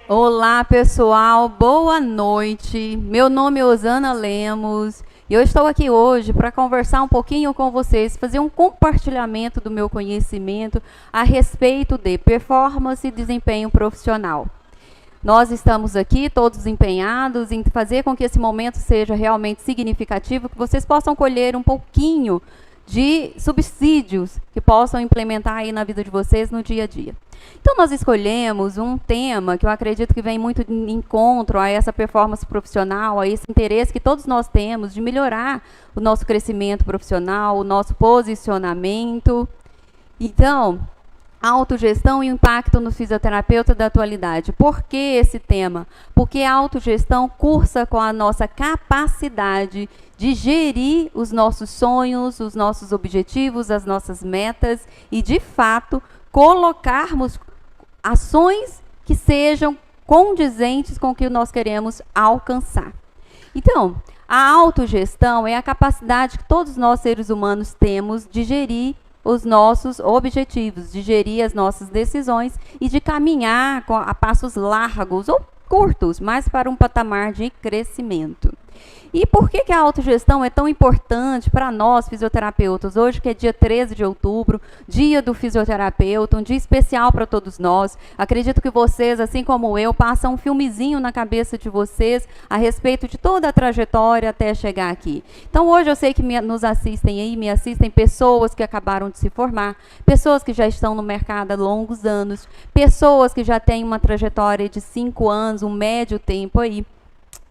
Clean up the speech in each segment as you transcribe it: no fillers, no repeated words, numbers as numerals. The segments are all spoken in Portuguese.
Olá, pessoal, boa noite. Meu nome é Osana Lemos e eu estou aqui hoje para conversar um pouquinho com vocês, fazer um compartilhamento do meu conhecimento a respeito de performance e desempenho profissional. Nós estamos aqui todos empenhados em fazer com que esse momento seja realmente significativo, que vocês possam colher um pouquinho de subsídios que possam implementar aí na vida de vocês no dia a dia. Então, nós escolhemos um tema que eu acredito que vem muito de encontro a essa performance profissional, a esse interesse que todos nós temos de melhorar o nosso crescimento profissional, o nosso posicionamento. Então, autogestão e o impacto no fisioterapeuta da atualidade. Por que esse tema? Porque a autogestão cursa com a nossa capacidade de gerir os nossos sonhos, os nossos objetivos, as nossas metas e, de fato, colocarmos ações que sejam condizentes com o que nós queremos alcançar. Então, a autogestão é a capacidade que todos nós seres humanos temos de gerir os nossos objetivos, de gerir as nossas decisões e de caminhar a passos largos ou curtos, mas para um patamar de crescimento. E por que a autogestão é tão importante para nós, fisioterapeutas? Hoje, que é dia 13 de outubro, dia do fisioterapeuta, um dia especial para todos nós. Acredito que vocês, assim como eu, passam um filmezinho na cabeça de vocês a respeito de toda a trajetória até chegar aqui. Então, hoje eu sei que nos assistem aí, me assistem pessoas que acabaram de se formar, pessoas que já estão no mercado há longos anos, pessoas que já têm uma trajetória de 5 anos, um médio tempo aí.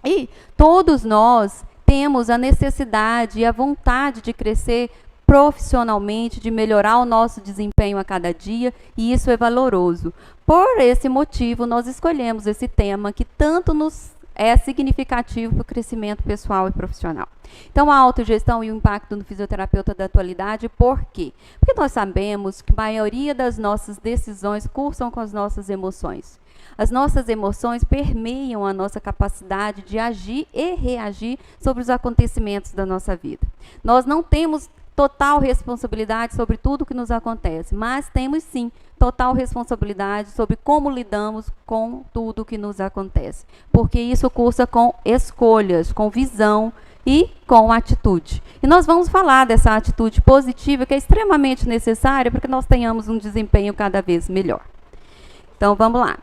E todos nós temos a necessidade e a vontade de crescer profissionalmente, de melhorar o nosso desempenho a cada dia, e isso é valoroso. Por esse motivo, nós escolhemos esse tema que tanto nos é significativo para o crescimento pessoal e profissional. Então, a autogestão e o impacto no fisioterapeuta da atualidade, por quê? Porque nós sabemos que a maioria das nossas decisões cursam com as nossas emoções. As nossas emoções permeiam a nossa capacidade de agir e reagir sobre os acontecimentos da nossa vida. Nós não temos total responsabilidade sobre tudo que nos acontece, mas temos sim total responsabilidade sobre como lidamos com tudo que nos acontece. Porque isso cursa com escolhas, com visão e com atitude. E nós vamos falar dessa atitude positiva que é extremamente necessária para que nós tenhamos um desempenho cada vez melhor. Então, vamos lá.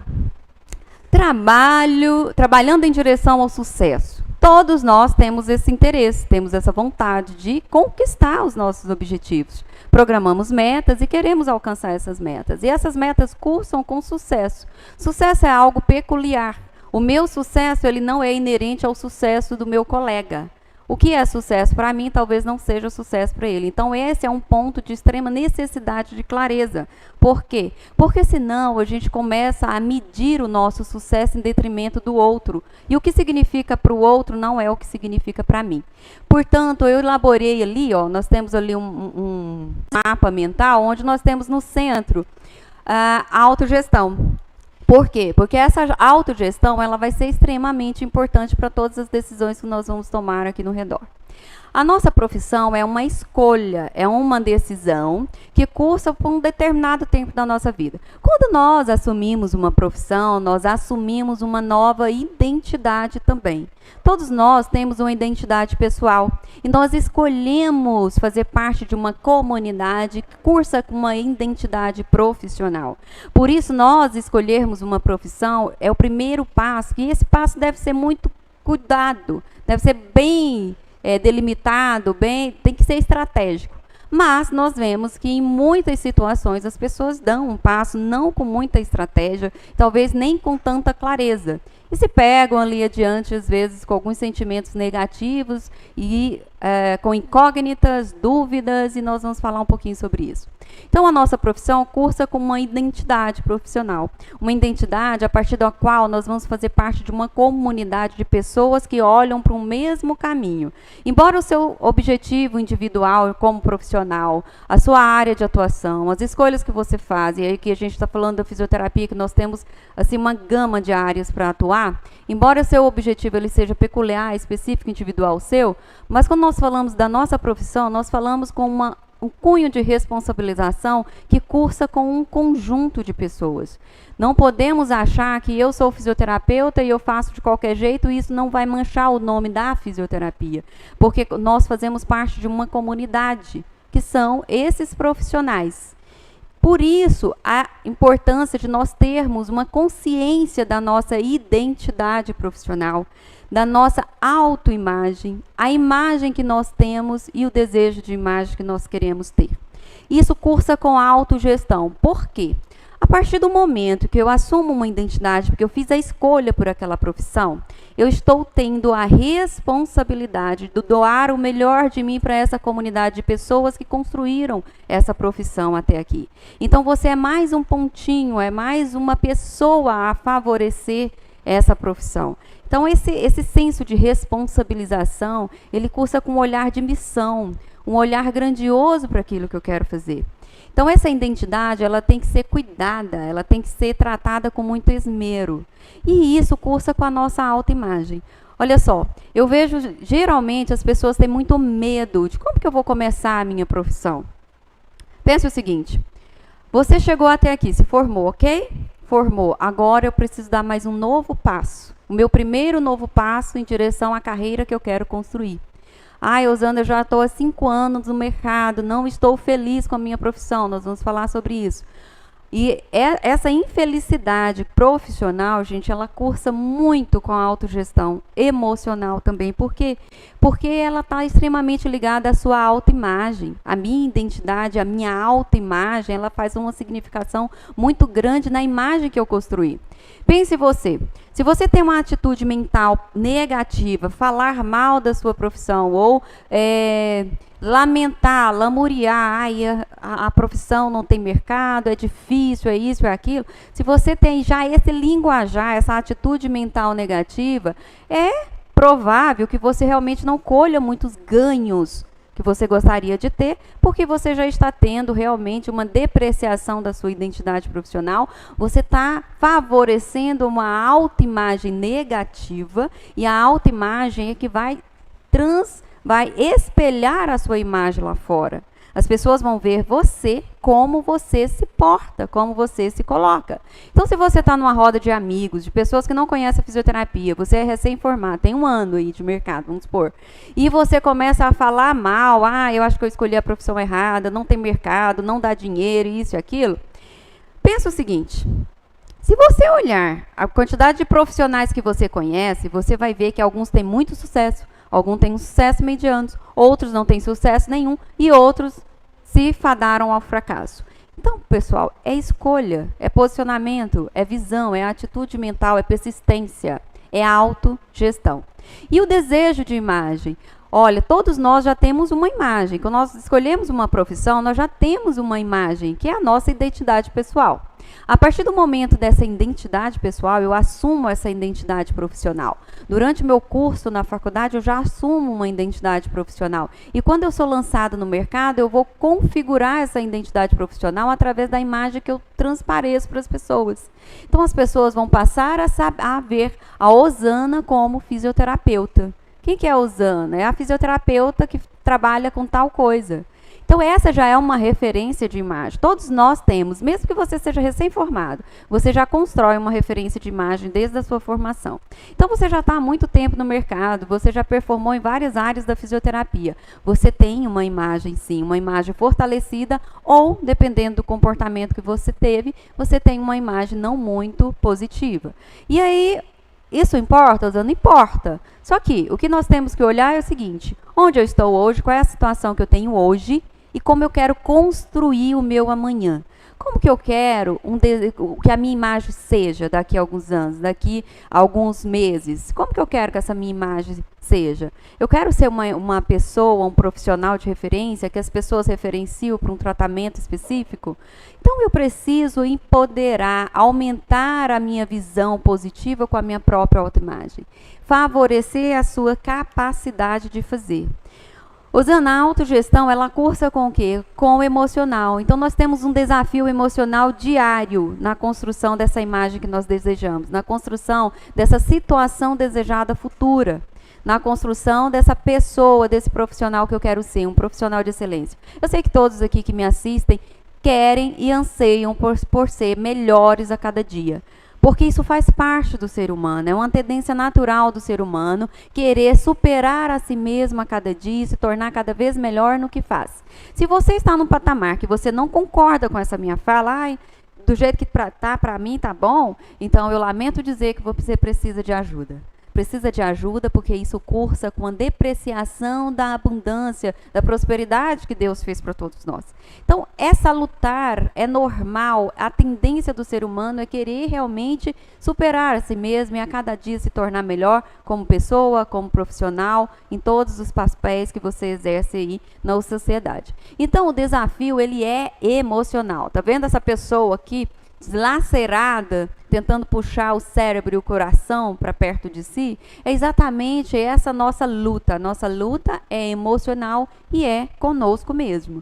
Trabalhando em direção ao sucesso. Todos nós temos esse interesse, temos essa vontade de conquistar os nossos objetivos. Programamos metas e queremos alcançar essas metas. E essas metas cursam com sucesso. Sucesso é algo peculiar. O meu sucesso, ele não é inerente ao sucesso do meu colega. O que é sucesso para mim, talvez não seja sucesso para ele. Então, esse é um ponto de extrema necessidade de clareza. Por quê? Porque senão a gente começa a medir o nosso sucesso em detrimento do outro. E o que significa para o outro não é o que significa para mim. Portanto, eu elaborei ali, ó, nós temos ali um mapa mental, onde nós temos no centro a autogestão. Por quê? Porque essa autogestão ela vai ser extremamente importante para todas as decisões que nós vamos tomar aqui no redor. A nossa profissão é uma escolha, é uma decisão que cursa por um determinado tempo da nossa vida. Quando nós assumimos uma profissão, nós assumimos uma nova identidade também. Todos nós temos uma identidade pessoal e nós escolhemos fazer parte de uma comunidade que cursa com uma identidade profissional. Por isso, nós escolhermos uma profissão é o primeiro passo, e esse passo deve ser muito cuidado, deve ser bem delimitado, tem que ser estratégico. Mas nós vemos que em muitas situações as pessoas dão um passo não com muita estratégia, talvez nem com tanta clareza. E se pegam ali adiante, às vezes, com alguns sentimentos negativos e com incógnitas, dúvidas, e nós vamos falar um pouquinho sobre isso. Então, a nossa profissão cursa com uma identidade profissional. Uma identidade a partir da qual nós vamos fazer parte de uma comunidade de pessoas que olham para o mesmo caminho. Embora o seu objetivo individual como profissional, a sua área de atuação, as escolhas que você faz, e aí que a gente está falando da fisioterapia, que nós temos assim, uma gama de áreas para atuar, embora o seu objetivo ele seja peculiar, específico, individual seu, mas quando nós falamos da nossa profissão, nós falamos com uma um cunho de responsabilização que cursa com um conjunto de pessoas. Não podemos achar que eu sou fisioterapeuta e eu faço de qualquer jeito e isso não vai manchar o nome da fisioterapia, porque nós fazemos parte de uma comunidade, que são esses profissionais. Por isso, a importância de nós termos uma consciência da nossa identidade profissional, da nossa autoimagem, a imagem que nós temos e o desejo de imagem que nós queremos ter. Isso cursa com a autogestão. Por quê? A partir do momento que eu assumo uma identidade, porque eu fiz a escolha por aquela profissão, eu estou tendo a responsabilidade de doar o melhor de mim para essa comunidade de pessoas que construíram essa profissão até aqui. Então, você é mais um pontinho, é mais uma pessoa a favorecer essa profissão. Então, esse senso de responsabilização, ele cursa com um olhar de missão, um olhar grandioso para aquilo que eu quero fazer. Então, essa identidade, ela tem que ser cuidada, ela tem que ser tratada com muito esmero. E isso cursa com a nossa autoimagem. Olha só, eu vejo, geralmente, as pessoas têm muito medo de como que eu vou começar a minha profissão. Pense o seguinte, você chegou até aqui, se formou, ok? Formou, agora eu preciso dar mais um novo passo. O meu primeiro novo passo em direção à carreira que eu quero construir. Osana, eu já estou há 5 anos no mercado, não estou feliz com a minha profissão, nós vamos falar sobre isso. E essa infelicidade profissional, gente, ela cursa muito com a autogestão emocional também. Por quê? Porque ela está extremamente ligada à sua autoimagem. A minha identidade, a minha autoimagem, ela faz uma significação muito grande na imagem que eu construí. Pense você, se você tem uma atitude mental negativa, falar mal da sua profissão ou lamentar, lamuriar, a profissão não tem mercado, é difícil, é isso, é aquilo. Se você tem já esse linguajar, essa atitude mental negativa, é provável que você realmente não colha muitos ganhos que você gostaria de ter, porque você já está tendo realmente uma depreciação da sua identidade profissional, você está favorecendo uma autoimagem negativa, e a autoimagem é que vai espelhar a sua imagem lá fora. As pessoas vão ver você, como você se porta, como você se coloca. Então, se você está numa roda de amigos, de pessoas que não conhecem a fisioterapia, você é recém-formado, tem 1 ano aí de mercado, vamos supor, e você começa a falar mal, eu acho que eu escolhi a profissão errada, não tem mercado, não dá dinheiro, isso e aquilo. Pensa o seguinte, se você olhar a quantidade de profissionais que você conhece, você vai ver que alguns têm muito sucesso, alguns têm um sucesso mediano, outros não têm sucesso nenhum e outros se fadaram ao fracasso. Então, pessoal, é escolha, é posicionamento, é visão, é atitude mental, é persistência, é autogestão. E o desejo de imagem? Olha, todos nós já temos uma imagem. Quando nós escolhemos uma profissão, nós já temos uma imagem, que é a nossa identidade pessoal. A partir do momento dessa identidade pessoal, eu assumo essa identidade profissional. Durante o meu curso na faculdade, eu já assumo uma identidade profissional. E quando eu sou lançada no mercado, eu vou configurar essa identidade profissional através da imagem que eu transpareço para as pessoas. Então, as pessoas vão passar a ver a Osana como fisioterapeuta. Quem que é a Osana? É a fisioterapeuta que trabalha com tal coisa. Então, essa já é uma referência de imagem. Todos nós temos, mesmo que você seja recém-formado, você já constrói uma referência de imagem desde a sua formação. Então, você já está há muito tempo no mercado, você já performou em várias áreas da fisioterapia. Você tem uma imagem, sim, uma imagem fortalecida ou, dependendo do comportamento que você teve, você tem uma imagem não muito positiva. E aí, isso importa? Não importa. Só que o que nós temos que olhar é o seguinte, onde eu estou hoje, qual é a situação que eu tenho hoje, e como eu quero construir o meu amanhã. Como que eu quero que a minha imagem seja daqui a alguns anos, daqui a alguns meses? Como que eu quero que essa minha imagem seja? Eu quero ser uma pessoa, um profissional de referência, que as pessoas referenciam para um tratamento específico? Então, eu preciso empoderar, aumentar a minha visão positiva com a minha própria autoimagem. Favorecer a sua capacidade de fazer. Osana, a autogestão, ela cursa com o quê? Com o emocional. Então, nós temos um desafio emocional diário na construção dessa imagem que nós desejamos, na construção dessa situação desejada futura. na construção dessa pessoa, desse profissional que eu quero ser, um profissional de excelência. Eu sei que todos aqui que me assistem querem e anseiam por ser melhores a cada dia. Porque isso faz parte do ser humano, é uma tendência natural do ser humano querer superar a si mesmo a cada dia e se tornar cada vez melhor no que faz. Se você está num patamar que você não concorda com essa minha fala, ai, do jeito que tá para mim tá bom, então eu lamento dizer que você precisa de ajuda. Precisa de ajuda porque isso cursa com a depreciação da abundância, da prosperidade que Deus fez para todos nós. Então, essa lutar é normal, a tendência do ser humano é querer realmente superar a si mesmo e a cada dia se tornar melhor como pessoa, como profissional, em todos os papéis que você exerce aí na sociedade. Então, o desafio, ele é emocional. Tá vendo essa pessoa aqui deslacerada, tentando puxar o cérebro e o coração para perto de si? É exatamente essa nossa luta. A nossa luta é emocional e é conosco mesmo.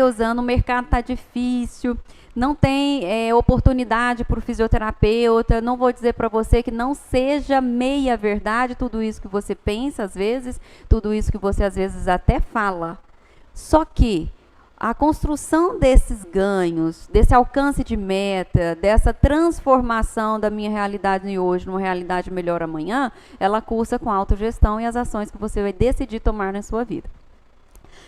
Osana, o mercado está difícil, não tem oportunidade para o fisioterapeuta. Não vou dizer para você que não seja meia verdade tudo isso que você pensa às vezes, tudo isso que você às vezes até fala. Só que a construção desses ganhos, desse alcance de meta, dessa transformação da minha realidade de hoje numa realidade melhor amanhã, ela cursa com a autogestão e as ações que você vai decidir tomar na sua vida.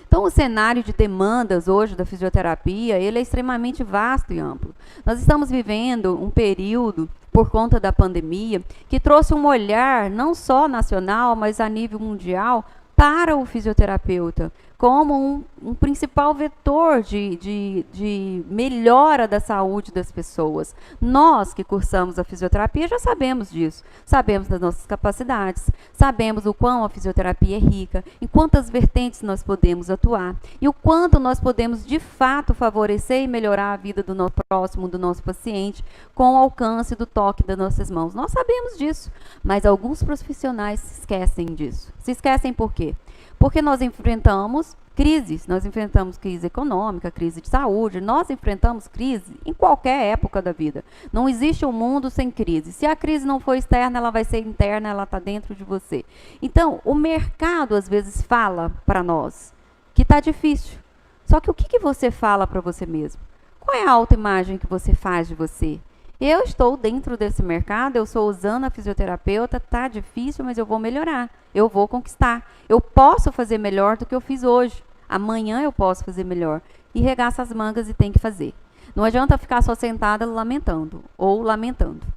Então, o cenário de demandas hoje da fisioterapia, ele é extremamente vasto e amplo. Nós estamos vivendo um período, por conta da pandemia, que trouxe um olhar não só nacional, mas a nível mundial, para o fisioterapeuta, como um principal vetor de melhora da saúde das pessoas. Nós que cursamos a fisioterapia já sabemos disso, sabemos das nossas capacidades, sabemos o quão a fisioterapia é rica, em quantas vertentes nós podemos atuar e o quanto nós podemos de fato favorecer e melhorar a vida do nosso próximo, do nosso paciente, com o alcance do toque das nossas mãos. Nós sabemos disso, mas alguns profissionais se esquecem disso. Se esquecem por quê? Porque nós enfrentamos crise econômica, crise de saúde, nós enfrentamos crise em qualquer época da vida. Não existe um mundo sem crise. Se a crise não for externa, ela vai ser interna, ela está dentro de você. Então, o mercado às vezes fala para nós que está difícil. Só que o que você fala para você mesmo? Qual é a autoimagem que você faz de você? Eu estou dentro desse mercado, eu sou usando a fisioterapeuta, tá difícil, mas eu vou melhorar, eu vou conquistar. Eu posso fazer melhor do que eu fiz hoje. Amanhã eu posso fazer melhor. E regaça as mangas e tem que fazer. Não adianta ficar só sentada lamentando ou lamentando.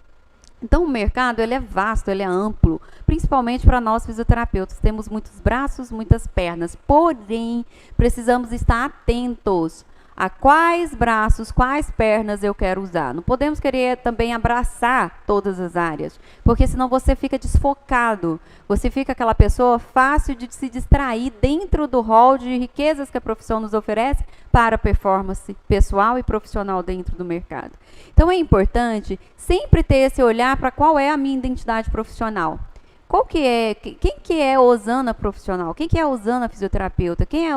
Então, o mercado, ele é vasto, ele é amplo, principalmente para nós fisioterapeutas. Temos muitos braços, muitas pernas, porém, precisamos estar atentos a quais braços, quais pernas eu quero usar. Não podemos querer também abraçar todas as áreas, porque senão você fica desfocado. Você fica aquela pessoa fácil de se distrair dentro do rol de riquezas que a profissão nos oferece para a performance pessoal e profissional dentro do mercado. Então, é importante sempre ter esse olhar para qual é a minha identidade profissional. Quem que é a Osana profissional? Quem que é a Osana fisioterapeuta? Quem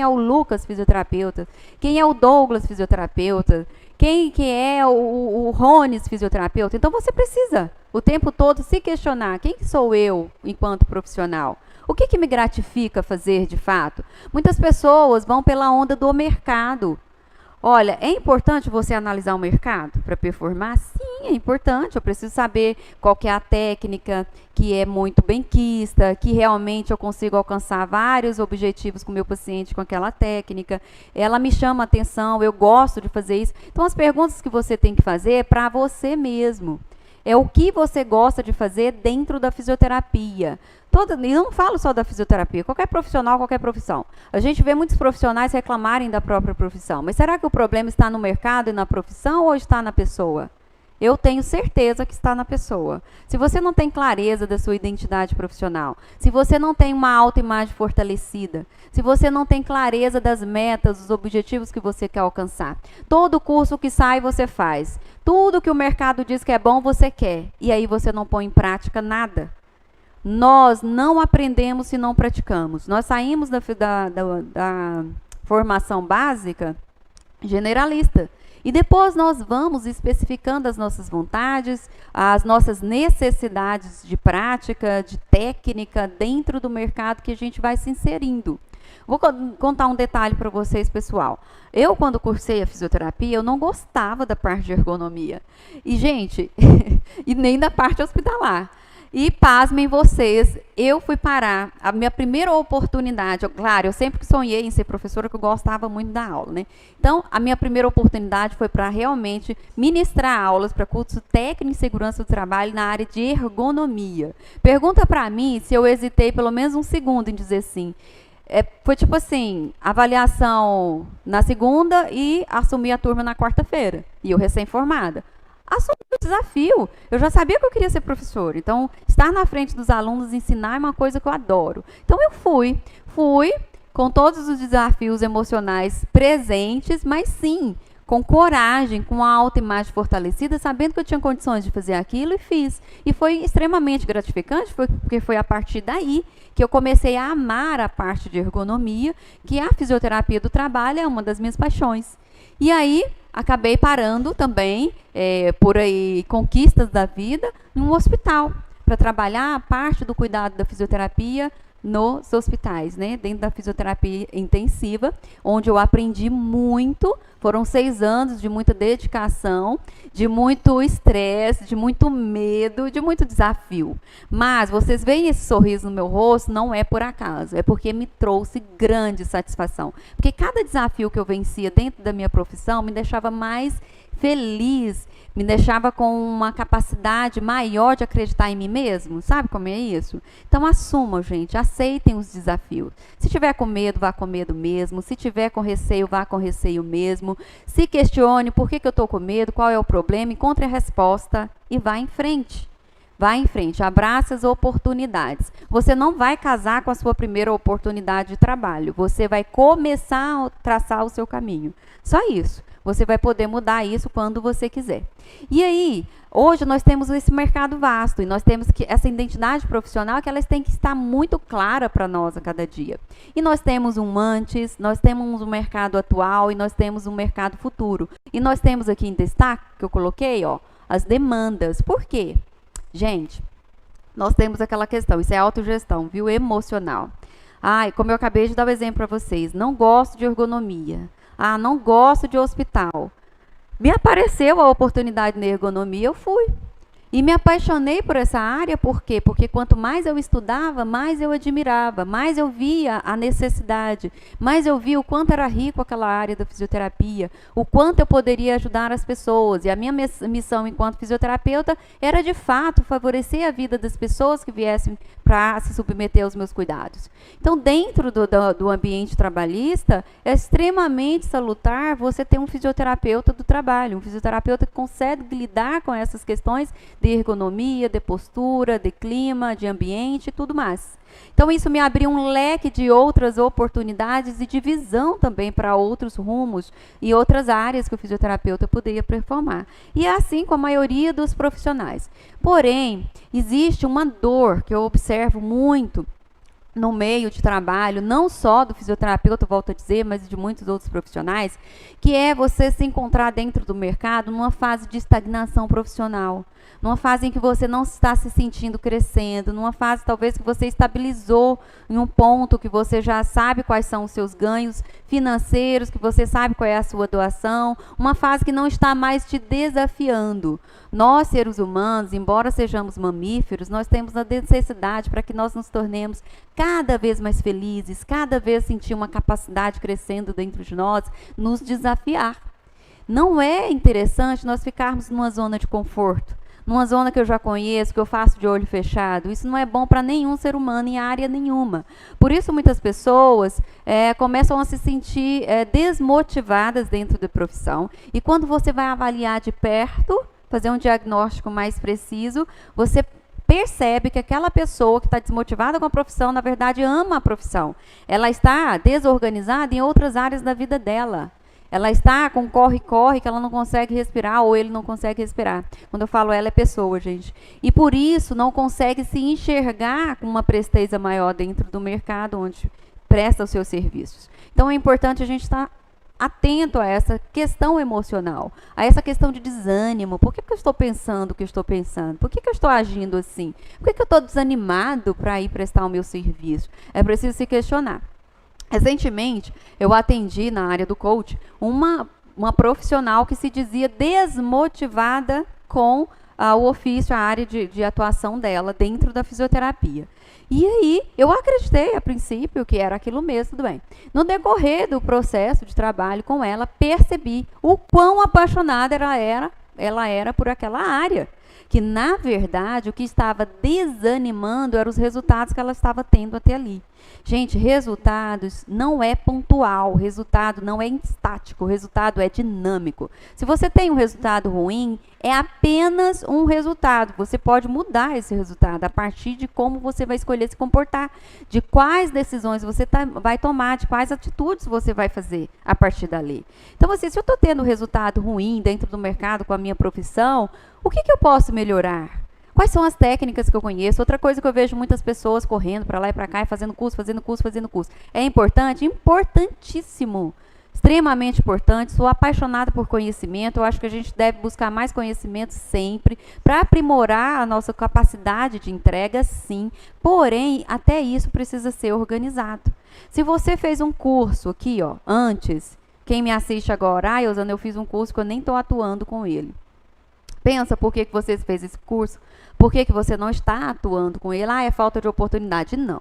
é o Lucas fisioterapeuta? Quem é o Douglas fisioterapeuta? Quem que é o Rones fisioterapeuta? Então você precisa o tempo todo se questionar: quem que sou eu enquanto profissional? O que me gratifica fazer de fato? Muitas pessoas vão pela onda do mercado. Olha, é importante você analisar o mercado para performar? Sim, é importante. Eu preciso saber qual que é a técnica que é muito benquista, que realmente eu consigo alcançar vários objetivos com o meu paciente com aquela técnica. Ela me chama a atenção, eu gosto de fazer isso. Então, as perguntas que você tem que fazer é para você mesmo. É o que você gosta de fazer dentro da fisioterapia. E eu não falo só da fisioterapia, qualquer profissional, qualquer profissão. A gente vê muitos profissionais reclamarem da própria profissão. Mas será que o problema está no mercado e na profissão ou está na pessoa? Eu tenho certeza que está na pessoa. Se você não tem clareza da sua identidade profissional, se você não tem uma autoimagem fortalecida, se você não tem clareza das metas, dos objetivos que você quer alcançar, todo curso que sai você faz, tudo que o mercado diz que é bom você quer, e aí você não põe em prática nada. Nós não aprendemos se não praticamos. Nós saímos da formação básica generalista. E depois nós vamos especificando as nossas vontades, as nossas necessidades de prática, de técnica dentro do mercado que a gente vai se inserindo. Vou contar um detalhe para vocês, pessoal. Eu, quando cursei a fisioterapia, eu não gostava da parte de ergonomia. E, gente, e nem da parte hospitalar. E pasmem vocês, eu fui parar, a minha primeira oportunidade, claro, eu sempre sonhei em ser professora, que eu gostava muito da aula, né? Então, a minha primeira oportunidade foi para realmente ministrar aulas para curso técnico em segurança do trabalho na área de ergonomia. Pergunta para mim se eu hesitei pelo menos um segundo em dizer sim. Foi tipo assim, avaliação na segunda e assumi a turma na quarta-feira. E eu recém-formada. Assumi o desafio. Eu já sabia que eu queria ser professora. Então, estar na frente dos alunos e ensinar é uma coisa que eu adoro. Então, eu fui com todos os desafios emocionais presentes, mas sim, com coragem, com a autoimagem fortalecida, sabendo que eu tinha condições de fazer aquilo e fiz. E foi extremamente gratificante, porque foi a partir daí que eu comecei a amar a parte de ergonomia, que a fisioterapia do trabalho é uma das minhas paixões. E aí, acabei parando também, por aí, conquistas da vida, num hospital, para trabalhar a parte do cuidado da fisioterapia nos hospitais, né? Dentro da fisioterapia intensiva, onde eu aprendi muito. Foram 6 anos de muita dedicação, de muito estresse, de muito medo, de muito desafio. Mas vocês veem esse sorriso no meu rosto, não é por acaso, é porque me trouxe grande satisfação. Porque cada desafio que eu vencia dentro da minha profissão me deixava mais feliz, me deixava com uma capacidade maior de acreditar em mim mesmo. Sabe como é isso? Então, assumam, gente, aceitem os desafios. Se tiver com medo, vá com medo mesmo. Se tiver com receio, vá com receio mesmo. Se questione por que eu estou com medo, qual é o problema, encontre a resposta e vá em frente. Vá em frente, abrace as oportunidades. Você não vai casar com a sua primeira oportunidade de trabalho. Você vai começar a traçar o seu caminho. Só isso. Você vai poder mudar isso quando você quiser. E aí, hoje nós temos esse mercado vasto e nós temos que essa identidade profissional que elas têm que estar muito clara para nós a cada dia. E nós temos um antes, nós temos um mercado atual e nós temos um mercado futuro. E nós temos aqui em destaque, que eu coloquei, ó, as demandas. Por quê? Gente, nós temos aquela questão, isso é autogestão, viu? Emocional. Como eu acabei de dar o exemplo para vocês, não gosto de ergonomia. Não gosto de hospital. Me apareceu a oportunidade na ergonomia, eu fui. E me apaixonei por essa área, por quê? Porque quanto mais eu estudava, mais eu admirava, mais eu via a necessidade, mais eu via o quanto era rico aquela área da fisioterapia, o quanto eu poderia ajudar as pessoas. E a minha missão enquanto fisioterapeuta era, de fato, favorecer a vida das pessoas que viessem para se submeter aos meus cuidados. Então, dentro do ambiente trabalhista, é extremamente salutar você ter um fisioterapeuta do trabalho, um fisioterapeuta que consegue lidar com essas questões de ergonomia, de postura, de clima, de ambiente e tudo mais. Então, isso me abriu um leque de outras oportunidades e de visão também para outros rumos e outras áreas que o fisioterapeuta poderia performar. E é assim com a maioria dos profissionais. Porém, existe uma dor que eu observo muito no meio de trabalho, não só do fisioterapeuta, volto a dizer, mas de muitos outros profissionais, que é você se encontrar dentro do mercado numa fase de estagnação profissional, numa fase em que você não está se sentindo crescendo, numa fase talvez que você estabilizou em um ponto que você já sabe quais são os seus ganhos financeiros, que você sabe qual é a sua doação, uma fase que não está mais te desafiando. Nós, seres humanos, embora sejamos mamíferos, nós temos a necessidade para que nós nos tornemos cada vez mais felizes, cada vez sentir uma capacidade crescendo dentro de nós, nos desafiar. Não é interessante nós ficarmos numa zona de conforto, numa zona que eu já conheço, que eu faço de olho fechado. Isso não é bom para nenhum ser humano em área nenhuma. Por isso, muitas pessoas começam a se sentir desmotivadas dentro da profissão. E quando você vai avaliar de perto, fazer um diagnóstico mais preciso, você percebe que aquela pessoa que está desmotivada com a profissão, na verdade, ama a profissão. Ela está desorganizada em outras áreas da vida dela. Ela está com corre-corre que ela não consegue respirar ou ele não consegue respirar. Quando eu falo ela, é pessoa, gente. E por isso não consegue se enxergar com uma presteza maior dentro do mercado onde presta os seus serviços. Então é importante a gente estar atento a essa questão emocional, a essa questão de desânimo. Por que eu estou pensando o que eu estou pensando? Por que eu estou agindo assim? Por que eu estou desanimado para ir prestar o meu serviço? É preciso se questionar. Recentemente, eu atendi na área do coach uma profissional que se dizia desmotivada com o ofício, a área de atuação dela dentro da fisioterapia. E aí, eu acreditei a princípio que era aquilo mesmo, tudo bem. No decorrer do processo de trabalho com ela, percebi o quão apaixonada ela era por aquela área. Que, na verdade, o que estava desanimando eram os resultados que ela estava tendo até ali. Gente, resultados não é pontual, resultado não é estático, o resultado é dinâmico. Se você tem um resultado ruim, é apenas um resultado. Você pode mudar esse resultado a partir de como você vai escolher se comportar, de quais decisões você vai tomar, de quais atitudes você vai fazer a partir dali. Então, assim, se eu estou tendo um resultado ruim dentro do mercado com a minha profissão, o que eu posso melhorar? Quais são as técnicas que eu conheço? Outra coisa que eu vejo muitas pessoas correndo para lá e para cá e fazendo curso. É importante? Importantíssimo. Extremamente importante. Sou apaixonada por conhecimento. Eu acho que a gente deve buscar mais conhecimento sempre para aprimorar a nossa capacidade de entrega, sim. Porém, até isso precisa ser organizado. Se você fez um curso aqui, ó, antes, quem me assiste agora, Eusana, eu fiz um curso que eu nem estou atuando com ele. Pensa por que você fez esse curso, por que você não está atuando com ele. É falta de oportunidade. Não.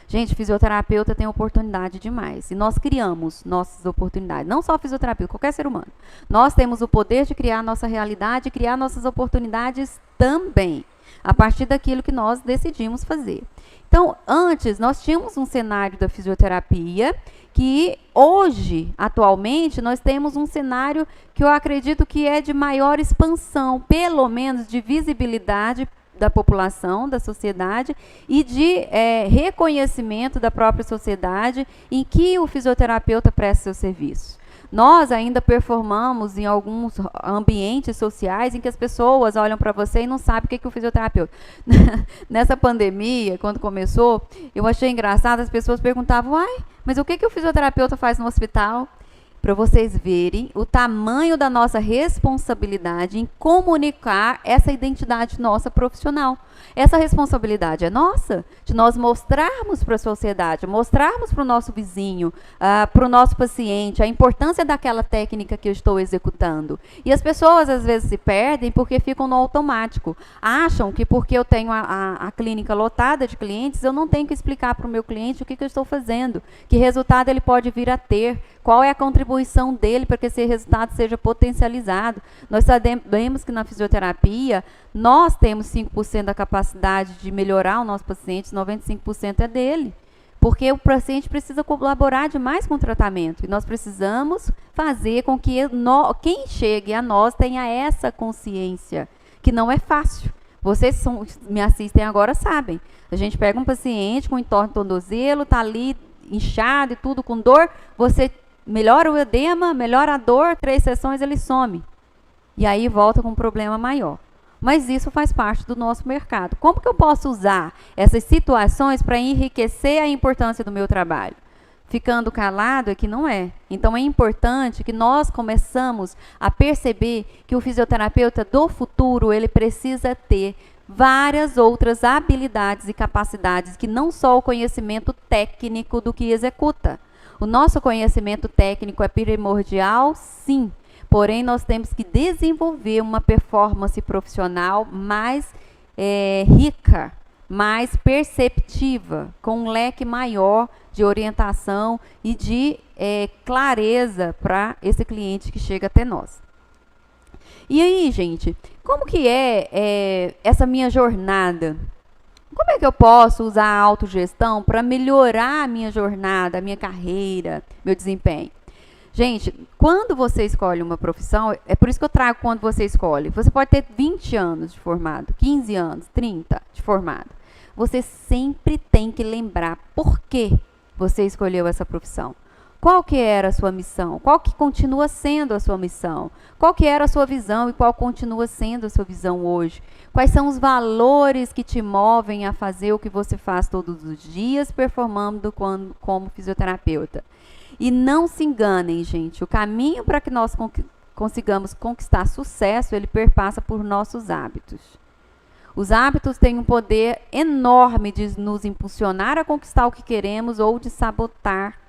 Gente, fisioterapeuta tem oportunidade demais. E nós criamos nossas oportunidades. Não só fisioterapeuta, qualquer ser humano. Nós temos o poder de criar nossa realidade e criar nossas oportunidades também. A partir daquilo que nós decidimos fazer. Então, antes, nós tínhamos um cenário da fisioterapia que hoje, atualmente, nós temos um cenário que eu acredito que é de maior expansão, pelo menos de visibilidade da população, da sociedade e de reconhecimento da própria sociedade em que o fisioterapeuta presta seu serviço. Nós ainda performamos em alguns ambientes sociais em que as pessoas olham para você e não sabem o que é o fisioterapeuta. Nessa pandemia, quando começou, eu achei engraçado, as pessoas perguntavam, mas o que o fisioterapeuta faz no hospital? Para vocês verem o tamanho da nossa responsabilidade em comunicar essa identidade nossa profissional. Essa responsabilidade é nossa, de nós mostrarmos para a sociedade, mostrarmos para o nosso vizinho, para o nosso paciente, a importância daquela técnica que eu estou executando. E as pessoas às vezes se perdem porque ficam no automático. Acham que porque eu tenho a clínica lotada de clientes, eu não tenho que explicar para o meu cliente o que eu estou fazendo, que resultado ele pode vir a ter, qual é a contribuição dele para que esse resultado seja potencializado. Nós sabemos que na fisioterapia, nós temos 5% da capacidade de melhorar o nosso paciente, 95% é dele. Porque o paciente precisa colaborar demais com o tratamento. E nós precisamos fazer com que quem chegue a nós tenha essa consciência, que não é fácil. Vocês me assistem agora, sabem. A gente pega um paciente com entorno de tornozelo, está ali inchado e tudo com dor, você melhora o edema, melhora a dor, 3 sessões ele some. E aí volta com um problema maior. Mas isso faz parte do nosso mercado. Como que eu posso usar essas situações para enriquecer a importância do meu trabalho? Ficando calado é que não é. Então, é importante que nós começamos a perceber que o fisioterapeuta do futuro, ele precisa ter várias outras habilidades e capacidades, que não só o conhecimento técnico do que executa. O nosso conhecimento técnico é primordial, sim. Porém, nós temos que desenvolver uma performance profissional mais rica, mais perceptiva, com um leque maior de orientação e de clareza para esse cliente que chega até nós. E aí, gente, como que é essa minha jornada? Como é que eu posso usar a autogestão para melhorar a minha jornada, a minha carreira, meu desempenho? Gente, quando você escolhe uma profissão, é por isso que eu trago quando você escolhe. Você pode ter 20 anos de formado, 15 anos, 30 de formado. Você sempre tem que lembrar por que você escolheu essa profissão. Qual que era a sua missão? Qual que continua sendo a sua missão? Qual que era a sua visão e qual continua sendo a sua visão hoje? Quais são os valores que te movem a fazer o que você faz todos os dias, performando como fisioterapeuta? E não se enganem, gente, o caminho para que nós consigamos conquistar sucesso, ele perpassa por nossos hábitos. Os hábitos têm um poder enorme de nos impulsionar a conquistar o que queremos ou de sabotar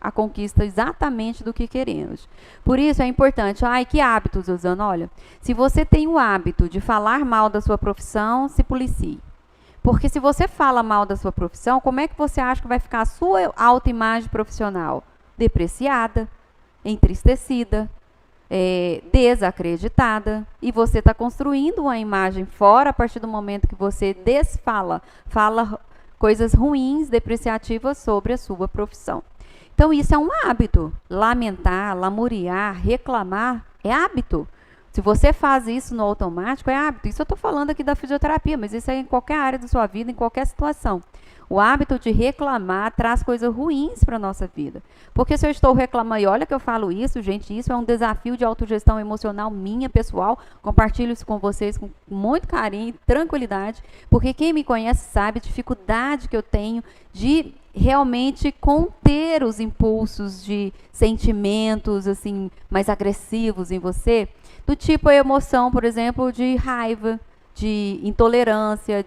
a conquista exatamente do que queremos. Por isso é importante, que hábitos, Rosana? Olha, se você tem o hábito de falar mal da sua profissão, se policie. Porque se você fala mal da sua profissão, como é que você acha que vai ficar a sua autoimagem profissional? Depreciada, entristecida, desacreditada. E você está construindo uma imagem fora a partir do momento que você fala coisas ruins, depreciativas sobre a sua profissão. Então, isso é um hábito. Lamentar, lamuriar, reclamar é hábito. Se você faz isso no automático, é hábito. Isso eu estou falando aqui da fisioterapia, mas isso é em qualquer área da sua vida, em qualquer situação. O hábito de reclamar traz coisas ruins para a nossa vida. Porque se eu estou reclamando, e olha que eu falo isso, gente, isso é um desafio de autogestão emocional minha, pessoal. Compartilho isso com vocês com muito carinho e tranquilidade, porque quem me conhece sabe a dificuldade que eu tenho de realmente conter os impulsos de sentimentos assim mais agressivos em você, do tipo a emoção, por exemplo, de raiva, de intolerância,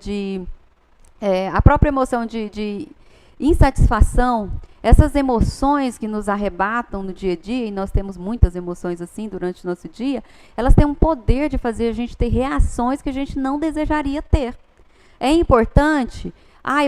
a própria emoção de insatisfação. Essas emoções que nos arrebatam no dia a dia, e nós temos muitas emoções assim durante o nosso dia, elas têm um poder de fazer a gente ter reações que a gente não desejaria ter. É importante,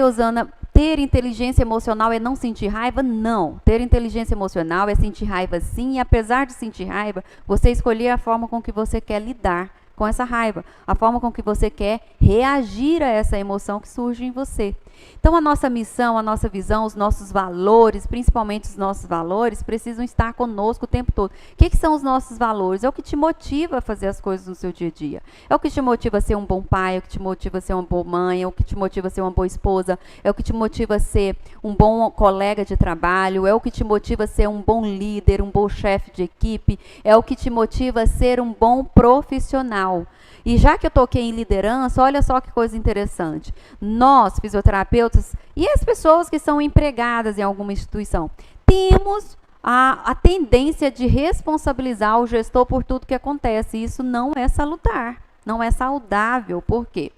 Rosana, ter inteligência emocional é não sentir raiva? Não. Ter inteligência emocional é sentir raiva sim, e apesar de sentir raiva, você escolher a forma com que você quer lidar com essa raiva, a forma com que você quer reagir a essa emoção que surge em você. Então, a nossa missão, a nossa visão, os nossos valores, principalmente os nossos valores, precisam estar conosco o tempo todo. O que são os nossos valores? É o que te motiva a fazer as coisas no seu dia a dia. É o que te motiva a ser um bom pai, é o que te motiva a ser uma boa mãe, é o que te motiva a ser uma boa esposa, é o que te motiva a ser um bom colega de trabalho, é o que te motiva a ser um bom líder, um bom chefe de equipe, é o que te motiva a ser um bom profissional. E já que eu toquei em liderança, olha só que coisa interessante. Nós, fisioterapeutas, e as pessoas que são empregadas em alguma instituição, temos a tendência de responsabilizar o gestor por tudo que acontece. E isso não é salutar, não é saudável. Por quê?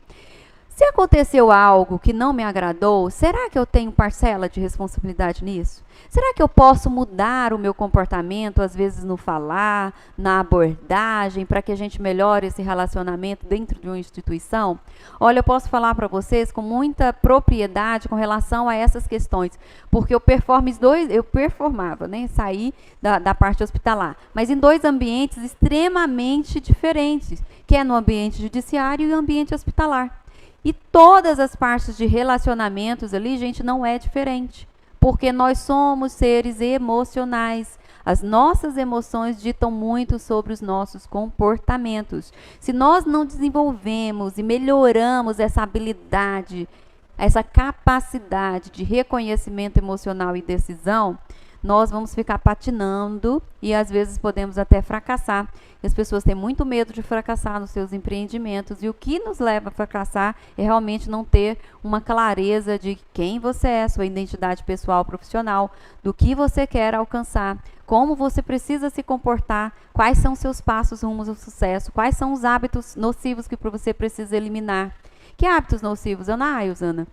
Se aconteceu algo que não me agradou, será que eu tenho parcela de responsabilidade nisso? Será que eu posso mudar o meu comportamento, às vezes no falar, na abordagem, para que a gente melhore esse relacionamento dentro de uma instituição? Olha, eu posso falar para vocês com muita propriedade com relação a essas questões, porque eu performava, né? Saí da parte hospitalar, mas em dois ambientes extremamente diferentes, que é no ambiente judiciário e no ambiente hospitalar. E todas as partes de relacionamentos ali, gente, não é diferente. Porque nós somos seres emocionais. As nossas emoções ditam muito sobre os nossos comportamentos. Se nós não desenvolvemos e melhoramos essa habilidade, essa capacidade de reconhecimento emocional e decisão, nós vamos ficar patinando e às vezes podemos até fracassar. As pessoas têm muito medo de fracassar nos seus empreendimentos, e o que nos leva a fracassar é realmente não ter uma clareza de quem você é, sua identidade pessoal, profissional, do que você quer alcançar, como você precisa se comportar, quais são seus passos rumo ao sucesso, quais são os hábitos nocivos que você precisa eliminar. Que hábitos nocivos, Rosana?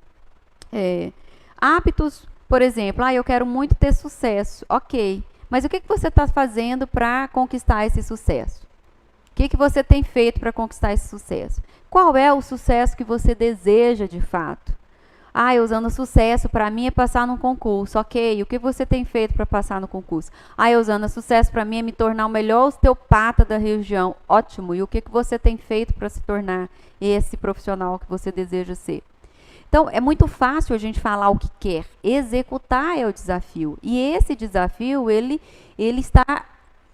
Hábitos, por exemplo, eu quero muito ter sucesso. Ok, mas o que você está fazendo para conquistar esse sucesso? O que você tem feito para conquistar esse sucesso? Qual é o sucesso que você deseja de fato? Rosana, sucesso para mim é passar num concurso. Ok, o que você tem feito para passar no concurso? Rosana, sucesso para mim é me tornar o melhor osteopata da região. Ótimo, e o que você tem feito para se tornar esse profissional que você deseja ser? Então, é muito fácil a gente falar o que quer. Executar é o desafio. E esse desafio, ele está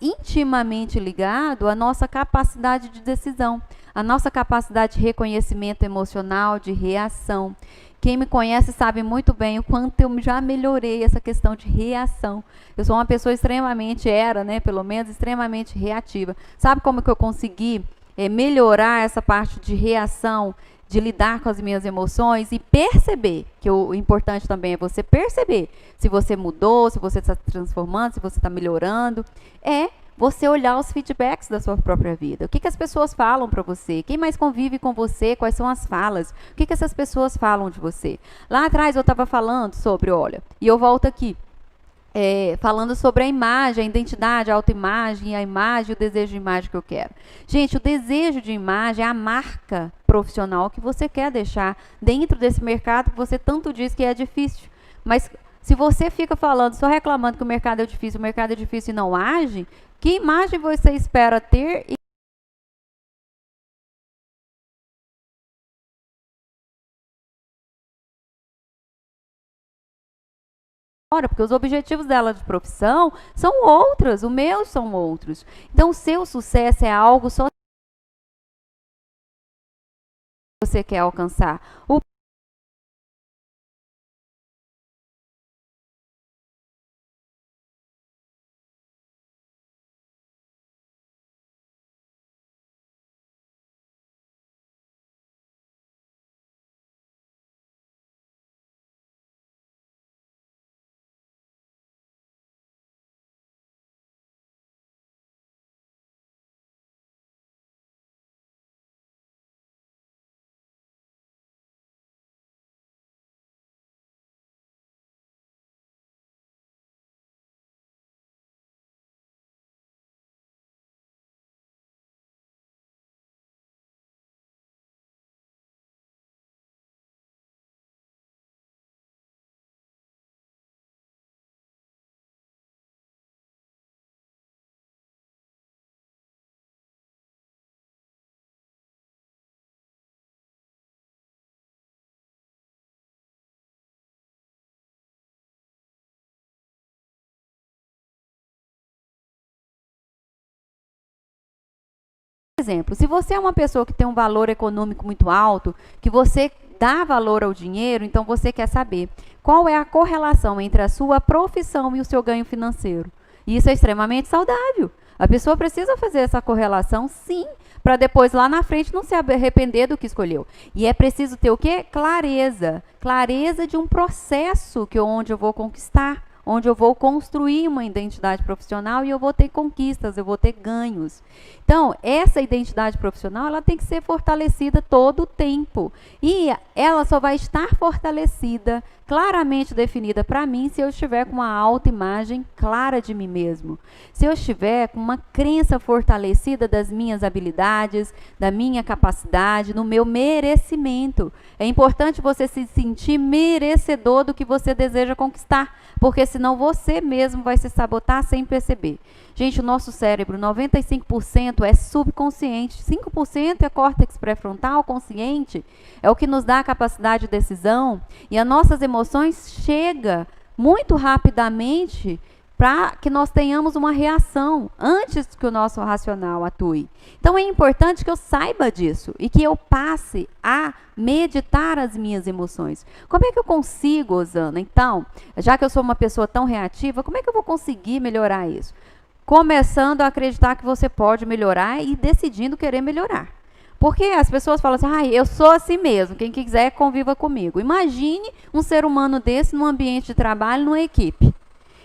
intimamente ligado à nossa capacidade de decisão, a nossa capacidade de reconhecimento emocional, de reação. Quem me conhece sabe muito bem o quanto eu já melhorei essa questão de reação. Eu sou uma pessoa extremamente, pelo menos, extremamente reativa. Sabe como que eu consegui melhorar essa parte de reação, de lidar com as minhas emoções e perceber, que o importante também é você perceber se você mudou, se você está se transformando, se você está melhorando, você olhar os feedbacks da sua própria vida. O que as pessoas falam para você? Quem mais convive com você? Quais são as falas? O que essas pessoas falam de você? Lá atrás eu estava falando sobre, e eu volto aqui, falando sobre a imagem, a identidade, a autoimagem, a imagem, o desejo de imagem que eu quero. Gente, o desejo de imagem é a marca profissional que você quer deixar dentro desse mercado que você tanto diz que é difícil. Mas se você fica falando, só reclamando que o mercado é difícil e não age, que imagem você espera ter? Porque os objetivos dela de profissão são outros, os meus são outros. Então, o seu sucesso é algo só que você quer alcançar. Exemplo, se você é uma pessoa que tem um valor econômico muito alto, que você dá valor ao dinheiro, então você quer saber qual é a correlação entre a sua profissão e o seu ganho financeiro. E isso é extremamente saudável. A pessoa precisa fazer essa correlação, sim, para depois lá na frente não se arrepender do que escolheu. E é preciso ter o quê? Clareza. Clareza de um processo onde eu vou conquistar, onde eu vou construir uma identidade profissional e eu vou ter conquistas, eu vou ter ganhos. Então, essa identidade profissional, ela tem que ser fortalecida todo o tempo. E ela só vai estar fortalecida, claramente definida para mim, se eu estiver com uma autoimagem clara de mim mesmo. Se eu estiver com uma crença fortalecida das minhas habilidades, da minha capacidade, no meu merecimento. É importante você se sentir merecedor do que você deseja conquistar, porque senão você mesmo vai se sabotar sem perceber. Gente, o nosso cérebro, 95% é subconsciente, 5% é córtex pré-frontal, consciente, é o que nos dá a capacidade de decisão, e as nossas emoções chegam muito rapidamente para que nós tenhamos uma reação antes que o nosso racional atue. Então, é importante que eu saiba disso e que eu passe a meditar as minhas emoções. Como é que eu consigo, Osana? Então, já que eu sou uma pessoa tão reativa, como é que eu vou conseguir melhorar isso? Começando a acreditar que você pode melhorar e decidindo querer melhorar. Porque as pessoas falam assim, eu sou assim mesmo, quem quiser conviva comigo. Imagine um ser humano desse num ambiente de trabalho, numa equipe.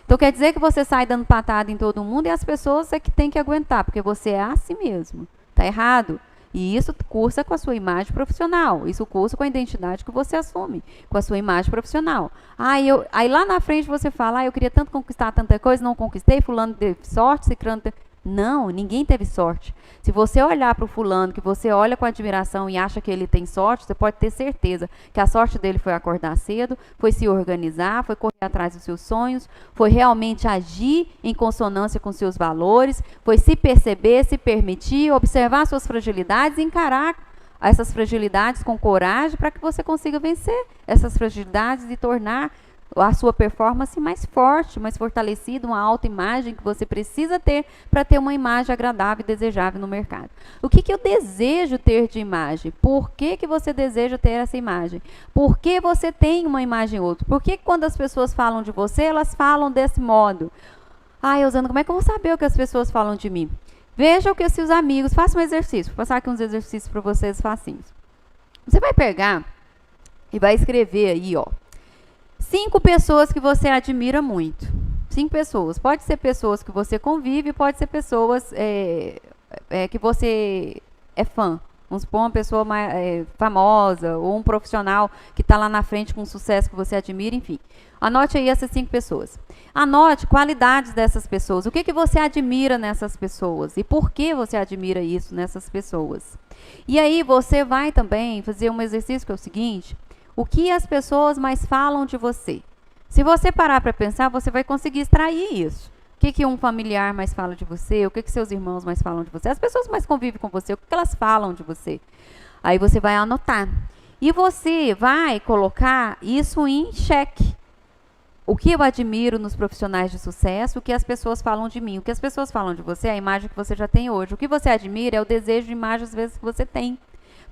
Então, quer dizer que você sai dando patada em todo mundo e as pessoas é que tem que aguentar, porque você é assim mesmo. Está errado. E isso cursa com a sua imagem profissional. Isso cursa com a identidade que você assume, com a sua imagem profissional. Aí lá na frente você fala, eu queria tanto conquistar tanta coisa, não conquistei, fulano teve sorte, ciclano teve... Não, ninguém teve sorte. Se você olhar para o fulano, que você olha com admiração e acha que ele tem sorte, você pode ter certeza que a sorte dele foi acordar cedo, foi se organizar, foi correr atrás dos seus sonhos, foi realmente agir em consonância com seus valores, foi se perceber, se permitir, observar suas fragilidades e encarar essas fragilidades com coragem para que você consiga vencer essas fragilidades e tornar a sua performance mais forte, mais fortalecida, uma autoimagem que você precisa ter para ter uma imagem agradável e desejável no mercado. O que eu desejo ter de imagem? Por que você deseja ter essa imagem? Por que você tem uma imagem ou outra? Por que quando as pessoas falam de você, elas falam desse modo? Rosana, como é que eu vou saber o que as pessoas falam de mim? Veja o que os seus amigos, faça um exercício, vou passar aqui uns exercícios para vocês facinhos. Você vai pegar e vai escrever aí, 5 pessoas que você admira muito. 5 pessoas. Pode ser pessoas que você convive, pode ser pessoas que você é fã. Vamos supor uma pessoa famosa ou um profissional que está lá na frente com sucesso que você admira, enfim. Anote aí essas 5 pessoas. Anote qualidades dessas pessoas. O que você admira nessas pessoas? E por que você admira isso nessas pessoas? E aí você vai também fazer um exercício que é o seguinte: o que as pessoas mais falam de você? Se você parar para pensar, você vai conseguir extrair isso. O que um familiar mais fala de você? O que seus irmãos mais falam de você? As pessoas mais convivem com você, o que elas falam de você? Aí você vai anotar. E você vai colocar isso em xeque. O que eu admiro nos profissionais de sucesso, o que as pessoas falam de mim. O que as pessoas falam de você é a imagem que você já tem hoje. O que você admira é o desejo de imagem, às vezes, que você tem.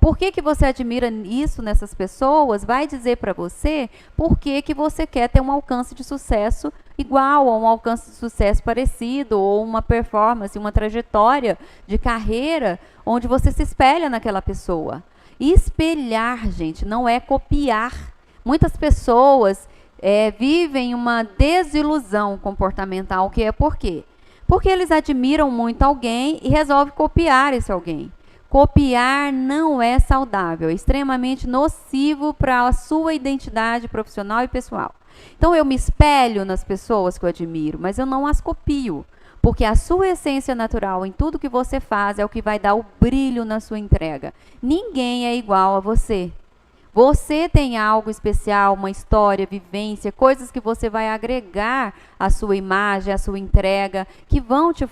Por que você admira isso nessas pessoas? Vai dizer para você por que você quer ter um alcance de sucesso igual, ou um alcance de sucesso parecido, ou uma performance, uma trajetória de carreira onde você se espelha naquela pessoa. Espelhar, gente, não é copiar. Muitas pessoas vivem uma desilusão comportamental, que é por quê? Porque eles admiram muito alguém e resolvem copiar esse alguém. Copiar não é saudável, é extremamente nocivo para a sua identidade profissional e pessoal. Então, eu me espelho nas pessoas que eu admiro, mas eu não as copio, porque a sua essência natural em tudo que você faz é o que vai dar o brilho na sua entrega. Ninguém é igual a você. Você tem algo especial, uma história, vivência, coisas que você vai agregar à sua imagem, à sua entrega, que vão te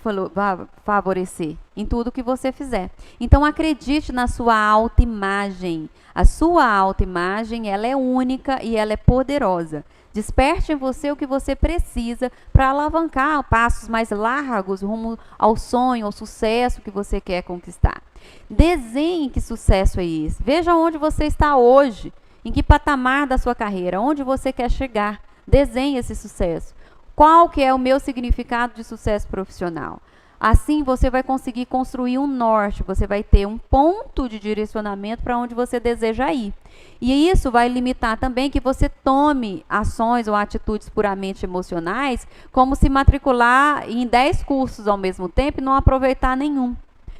favorecer em tudo que você fizer. Então, acredite na sua autoimagem. A sua autoimagem, ela é única e ela é poderosa. Desperte em você o que você precisa para alavancar passos mais largos rumo ao sonho, ao sucesso que você quer conquistar. Desenhe que sucesso é esse. Veja onde você está hoje, em que patamar da sua carreira, onde você quer chegar. Desenhe esse sucesso. Qual que é o meu significado de sucesso profissional? Assim você vai conseguir construir um norte, você vai ter um ponto de direcionamento para onde você deseja ir. E isso vai limitar também que você tome ações ou atitudes puramente emocionais, como se matricular em 10 cursos ao mesmo tempo e não aproveitar nenhum.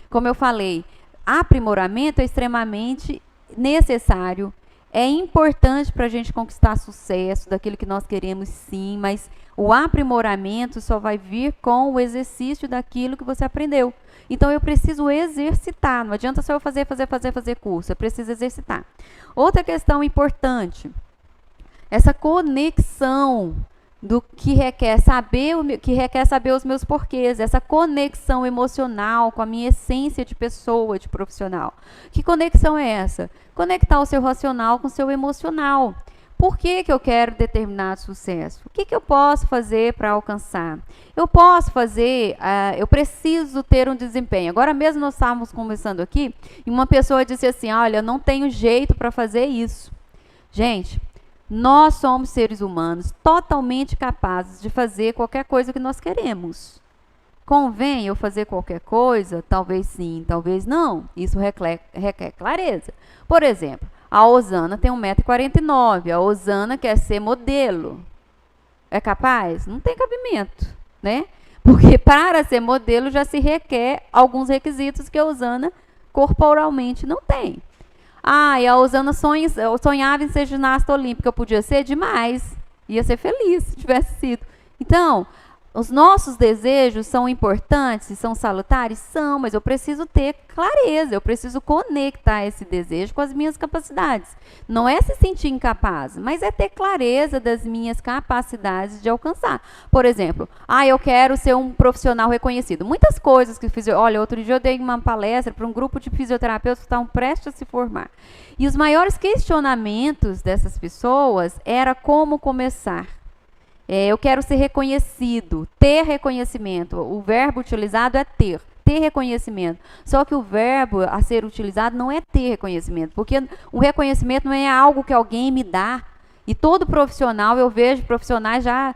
Como eu falei, aprimoramento é extremamente necessário. É importante para a gente conquistar sucesso daquilo que nós queremos, sim, mas o aprimoramento só vai vir com o exercício daquilo que você aprendeu. Então, eu preciso exercitar. Não adianta só eu fazer curso. Eu preciso exercitar. Outra questão importante, essa conexão do que requer saber os meus porquês, essa conexão emocional com a minha essência de pessoa, de profissional. Que conexão é essa? Conectar o seu racional com o seu emocional. Por que eu quero determinado sucesso? O que eu posso fazer para alcançar? Eu preciso ter um desempenho. Agora mesmo nós estávamos conversando aqui e uma pessoa disse assim, olha, eu não tenho jeito para fazer isso. Gente, nós somos seres humanos totalmente capazes de fazer qualquer coisa que nós queremos. Convém eu fazer qualquer coisa? Talvez sim, talvez não. Isso requer clareza. Por exemplo, a Osana tem 1,49 m. A Osana quer ser modelo. É capaz? Não tem cabimento, né? Porque para ser modelo já se requer alguns requisitos que a Osana corporalmente não tem. E a Osana sonhava em ser ginasta olímpica. Eu podia ser demais. Ia ser feliz se tivesse sido. Então, Os nossos desejos são importantes, são salutares? São, mas eu preciso ter clareza, eu preciso conectar esse desejo com as minhas capacidades. Não é se sentir incapaz, mas é ter clareza das minhas capacidades de alcançar. Por exemplo, eu quero ser um profissional reconhecido. Muitas coisas que fiz. Olha, outro dia eu dei uma palestra para um grupo de fisioterapeutas que estavam prestes a se formar. E os maiores questionamentos dessas pessoas era como começar. Eu quero ser reconhecido, ter reconhecimento. O verbo utilizado é ter reconhecimento. Só que o verbo a ser utilizado não é ter reconhecimento, porque o reconhecimento não é algo que alguém me dá. E todo profissional, eu vejo profissionais já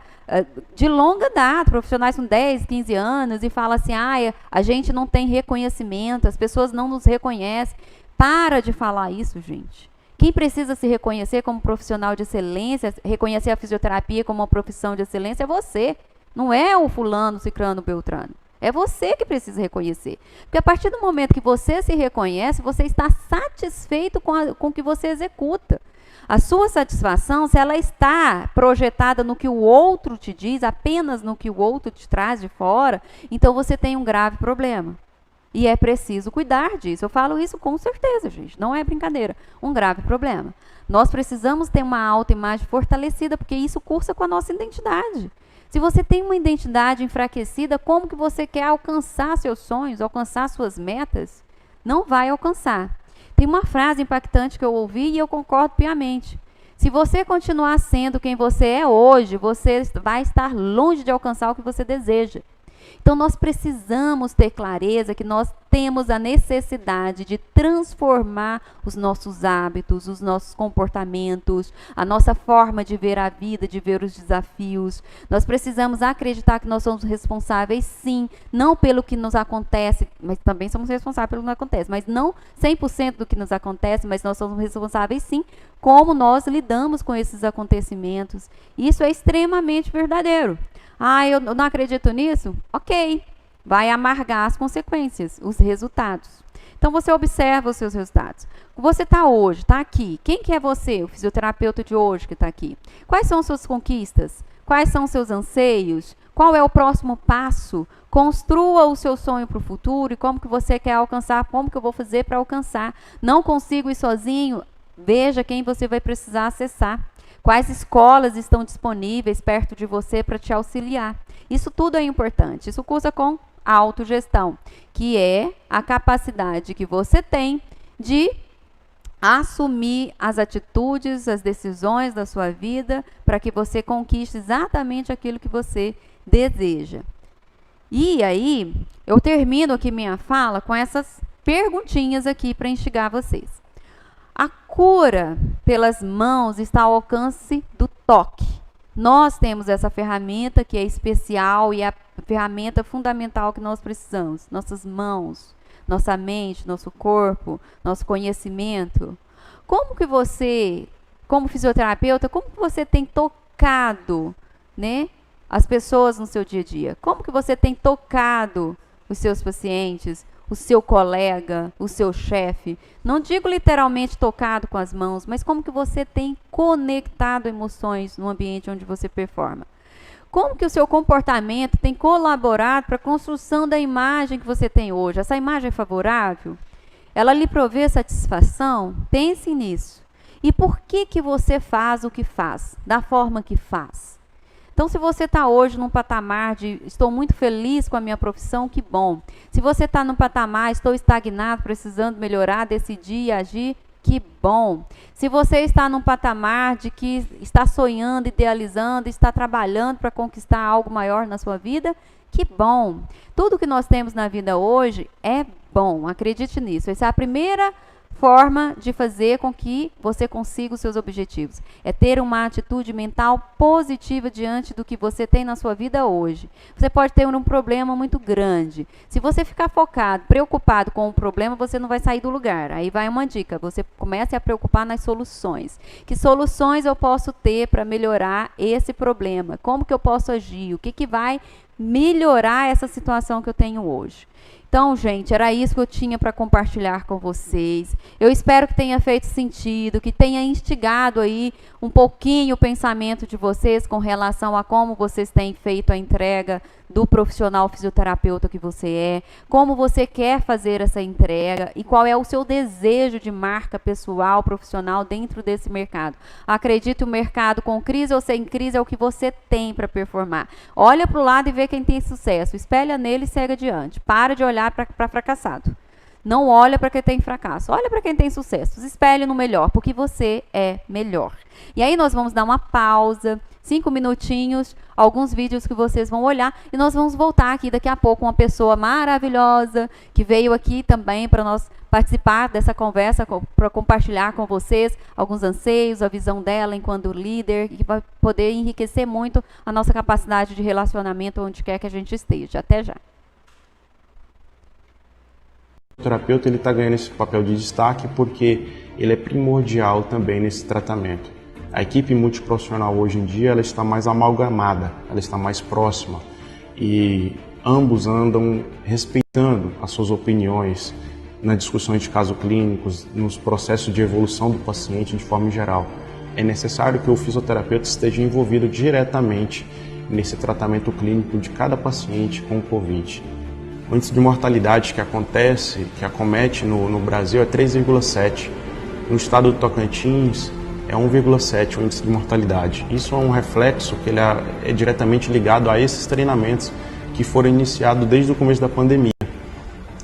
de longa data, profissionais com 10, 15 anos, e falam assim, a gente não tem reconhecimento, as pessoas não nos reconhecem. Para de falar isso, gente. Quem precisa se reconhecer como profissional de excelência, reconhecer a fisioterapia como uma profissão de excelência, é você. Não é o fulano, cicrano, beltrano. É você que precisa reconhecer. Porque a partir do momento que você se reconhece, você está satisfeito com o que você executa. A sua satisfação, se ela está projetada no que o outro te diz, apenas no que o outro te traz de fora, então você tem um grave problema. E é preciso cuidar disso. Eu falo isso com certeza, gente. Não é brincadeira. Um grave problema. Nós precisamos ter uma autoimagem fortalecida, porque isso cursa com a nossa identidade. Se você tem uma identidade enfraquecida, como que você quer alcançar seus sonhos, alcançar suas metas? Não vai alcançar. Tem uma frase impactante que eu ouvi e eu concordo piamente. Se você continuar sendo quem você é hoje, você vai estar longe de alcançar o que você deseja. Então, nós precisamos ter clareza que nós temos a necessidade de transformar os nossos hábitos, os nossos comportamentos, a nossa forma de ver a vida, de ver os desafios. Nós precisamos acreditar que nós somos responsáveis, sim, não pelo que nos acontece, mas também somos responsáveis pelo que nos acontece, mas não 100% do que nos acontece, mas nós somos responsáveis, sim, como nós lidamos com esses acontecimentos. Isso é extremamente verdadeiro. Eu não acredito nisso? Ok, vai amargar as consequências, os resultados. Então, você observa os seus resultados. Você está hoje, está aqui. Quem que é você, o fisioterapeuta de hoje que está aqui? Quais são suas conquistas? Quais são seus anseios? Qual é o próximo passo? Construa o seu sonho para o futuro e como que você quer alcançar, como que eu vou fazer para alcançar. Não consigo ir sozinho? Veja quem você vai precisar acessar. Quais escolas estão disponíveis perto de você para te auxiliar. Isso tudo é importante. Isso cursa com a autogestão, que é a capacidade que você tem de assumir as atitudes, as decisões da sua vida para que você conquiste exatamente aquilo que você deseja. E aí, eu termino aqui minha fala com essas perguntinhas aqui para instigar vocês. A cura pelas mãos está ao alcance do toque. Nós temos essa ferramenta que é especial e é a ferramenta fundamental que nós precisamos. Nossas mãos, nossa mente, nosso corpo, nosso conhecimento. Como que você, como fisioterapeuta, como que você tem tocado, né, as pessoas no seu dia a dia? Como que você tem tocado os seus pacientes, o seu colega, o seu chefe? Não digo literalmente tocado com as mãos, mas como que você tem conectado emoções no ambiente onde você performa? Como que o seu comportamento tem colaborado para a construção da imagem que você tem hoje? Essa imagem é favorável? Ela lhe provê satisfação? Pense nisso. E por que você faz o que faz, da forma que faz? Então, se você está hoje num patamar de estou muito feliz com a minha profissão, que bom. Se você está num patamar, estou estagnado, precisando melhorar, decidir e agir, que bom. Se você está num patamar de que está sonhando, idealizando, está trabalhando para conquistar algo maior na sua vida, que bom. Tudo que nós temos na vida hoje é bom, acredite nisso. Essa é a primeira forma de fazer com que você consiga os seus objetivos. É ter uma atitude mental positiva diante do que você tem na sua vida hoje. Você pode ter um problema muito grande. Se você ficar focado, preocupado com o problema, você não vai sair do lugar. Aí vai uma dica, você comece a preocupar nas soluções. Que soluções eu posso ter para melhorar esse problema? Como que eu posso agir? O que vai melhorar essa situação que eu tenho hoje. Então, gente, era isso que eu tinha para compartilhar com vocês. Eu espero que tenha feito sentido, que tenha instigado aí um pouquinho o pensamento de vocês com relação a como vocês têm feito a entrega do profissional fisioterapeuta que você é, como você quer fazer essa entrega e qual é o seu desejo de marca pessoal, profissional dentro desse mercado. Acredite, o mercado com crise ou sem crise é o que você tem para performar. Olha para o lado e vê quem tem sucesso, espelha nele e segue adiante. Para de olhar para fracassado. Não olha para quem tem fracasso, olha para quem tem sucesso. Se espelhe no melhor, porque você é melhor. E aí nós vamos dar uma pausa, 5 minutinhos, alguns vídeos que vocês vão olhar e nós vamos voltar aqui daqui a pouco com uma pessoa maravilhosa que veio aqui também para nós participar dessa conversa, para compartilhar com vocês alguns anseios, a visão dela enquanto líder, que vai poder enriquecer muito a nossa capacidade de relacionamento onde quer que a gente esteja. Até já. O terapeuta está ganhando esse papel de destaque porque ele é primordial também nesse tratamento. A equipe multiprofissional hoje em dia ela está mais amalgamada, ela está mais próxima e ambos andam respeitando as suas opiniões nas discussões de casos clínicos, nos processos de evolução do paciente de forma geral. É necessário que o fisioterapeuta esteja envolvido diretamente nesse tratamento clínico de cada paciente com o COVID. O índice de mortalidade que acomete no Brasil é 3,7. No estado do Tocantins é 1,7 o índice de mortalidade. Isso é um reflexo que ele é diretamente ligado a esses treinamentos que foram iniciados desde o começo da pandemia.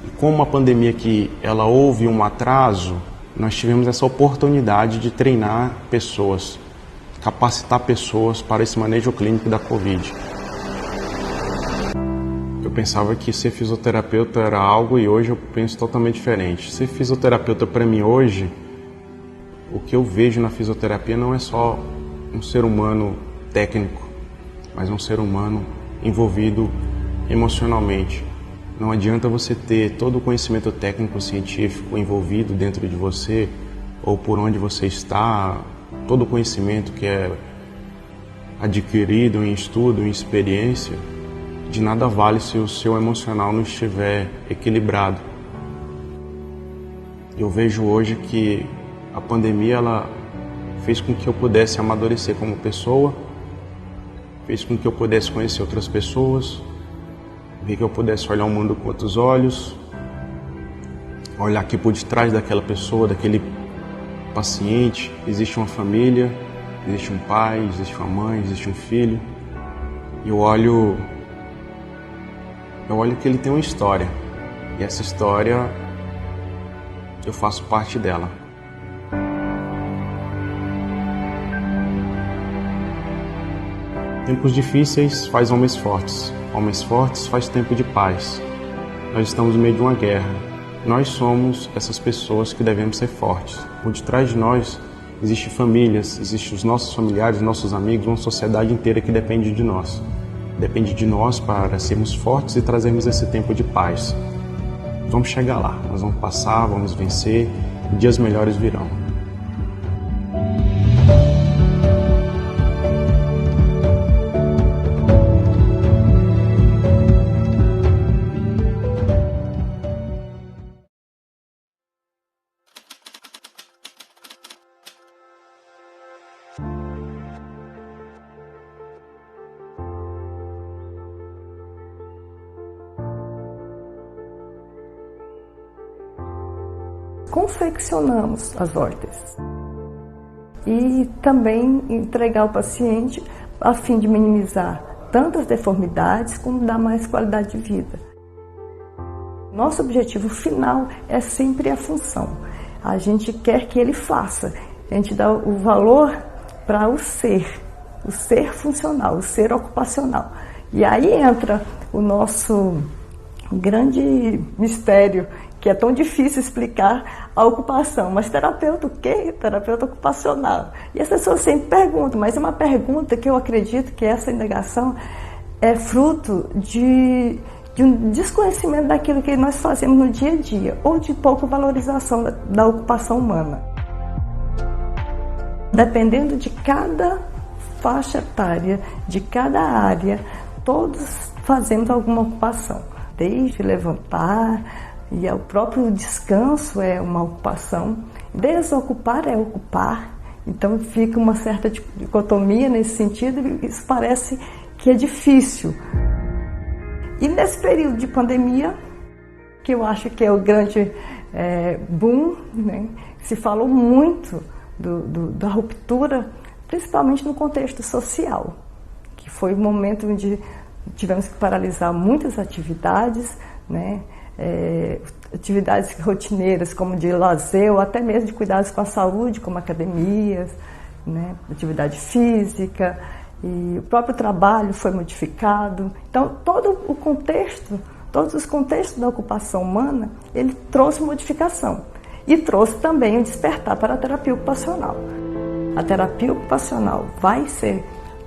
E como a pandemia ela houve um atraso, nós tivemos essa oportunidade de treinar pessoas, capacitar pessoas para esse manejo clínico da Covid. Eu pensava que ser fisioterapeuta era algo e hoje eu penso totalmente diferente. Ser fisioterapeuta para mim hoje, o que eu vejo na fisioterapia não é só um ser humano técnico, mas um ser humano envolvido emocionalmente. Não adianta você ter todo o conhecimento técnico científico envolvido dentro de você ou por onde você está, todo o conhecimento que é adquirido em estudo, em experiência, de nada vale se o seu emocional não estiver equilibrado. Eu vejo hoje que a pandemia ela fez com que eu pudesse amadurecer como pessoa, fez com que eu pudesse conhecer outras pessoas, ver que eu pudesse olhar o mundo com outros olhos, olhar que por detrás daquela pessoa, daquele paciente, existe uma família, existe um pai, existe uma mãe, existe um filho. E eu olho que ele tem uma história, e essa história eu faço parte dela. Tempos difíceis faz homens fortes faz tempo de paz. Nós estamos no meio de uma guerra, nós somos essas pessoas que devemos ser fortes. Por detrás de nós existem famílias, existem os nossos familiares, nossos amigos, uma sociedade inteira que depende de nós. Depende de nós para sermos fortes e trazermos esse tempo de paz. Vamos chegar lá, nós vamos passar, vamos vencer, e dias melhores virão. Confeccionamos as órteses e também entregar ao paciente a fim de minimizar tanto as deformidades como dar mais qualidade de vida. Nosso objetivo final é sempre a função. A gente quer que ele faça, a gente dá o valor para o ser funcional, o ser ocupacional. E aí entra o nosso grande mistério, que é tão difícil explicar a ocupação. Mas terapeuta o quê? Terapeuta ocupacional. E as pessoas sempre perguntam, mas é uma pergunta que eu acredito que essa indagação é fruto de um desconhecimento daquilo que nós fazemos no dia a dia, ou de pouca valorização da ocupação humana. Dependendo de cada faixa etária, de cada área, todos fazendo alguma ocupação, desde levantar, e o próprio descanso é uma ocupação, desocupar é ocupar, então fica uma certa dicotomia nesse sentido, e isso parece que é difícil. E nesse período de pandemia, que eu acho que é o grande boom, né? Se falou muito da ruptura, principalmente no contexto social, que foi o momento onde tivemos que paralisar muitas atividades, né? Atividades rotineiras como de lazer ou até mesmo de cuidados com a saúde, como academias, né? Atividade física, e o próprio trabalho foi modificado. Então, todo o contexto, todos os contextos da ocupação humana, ele trouxe modificação e trouxe também o despertar para a terapia ocupacional. A terapia ocupacional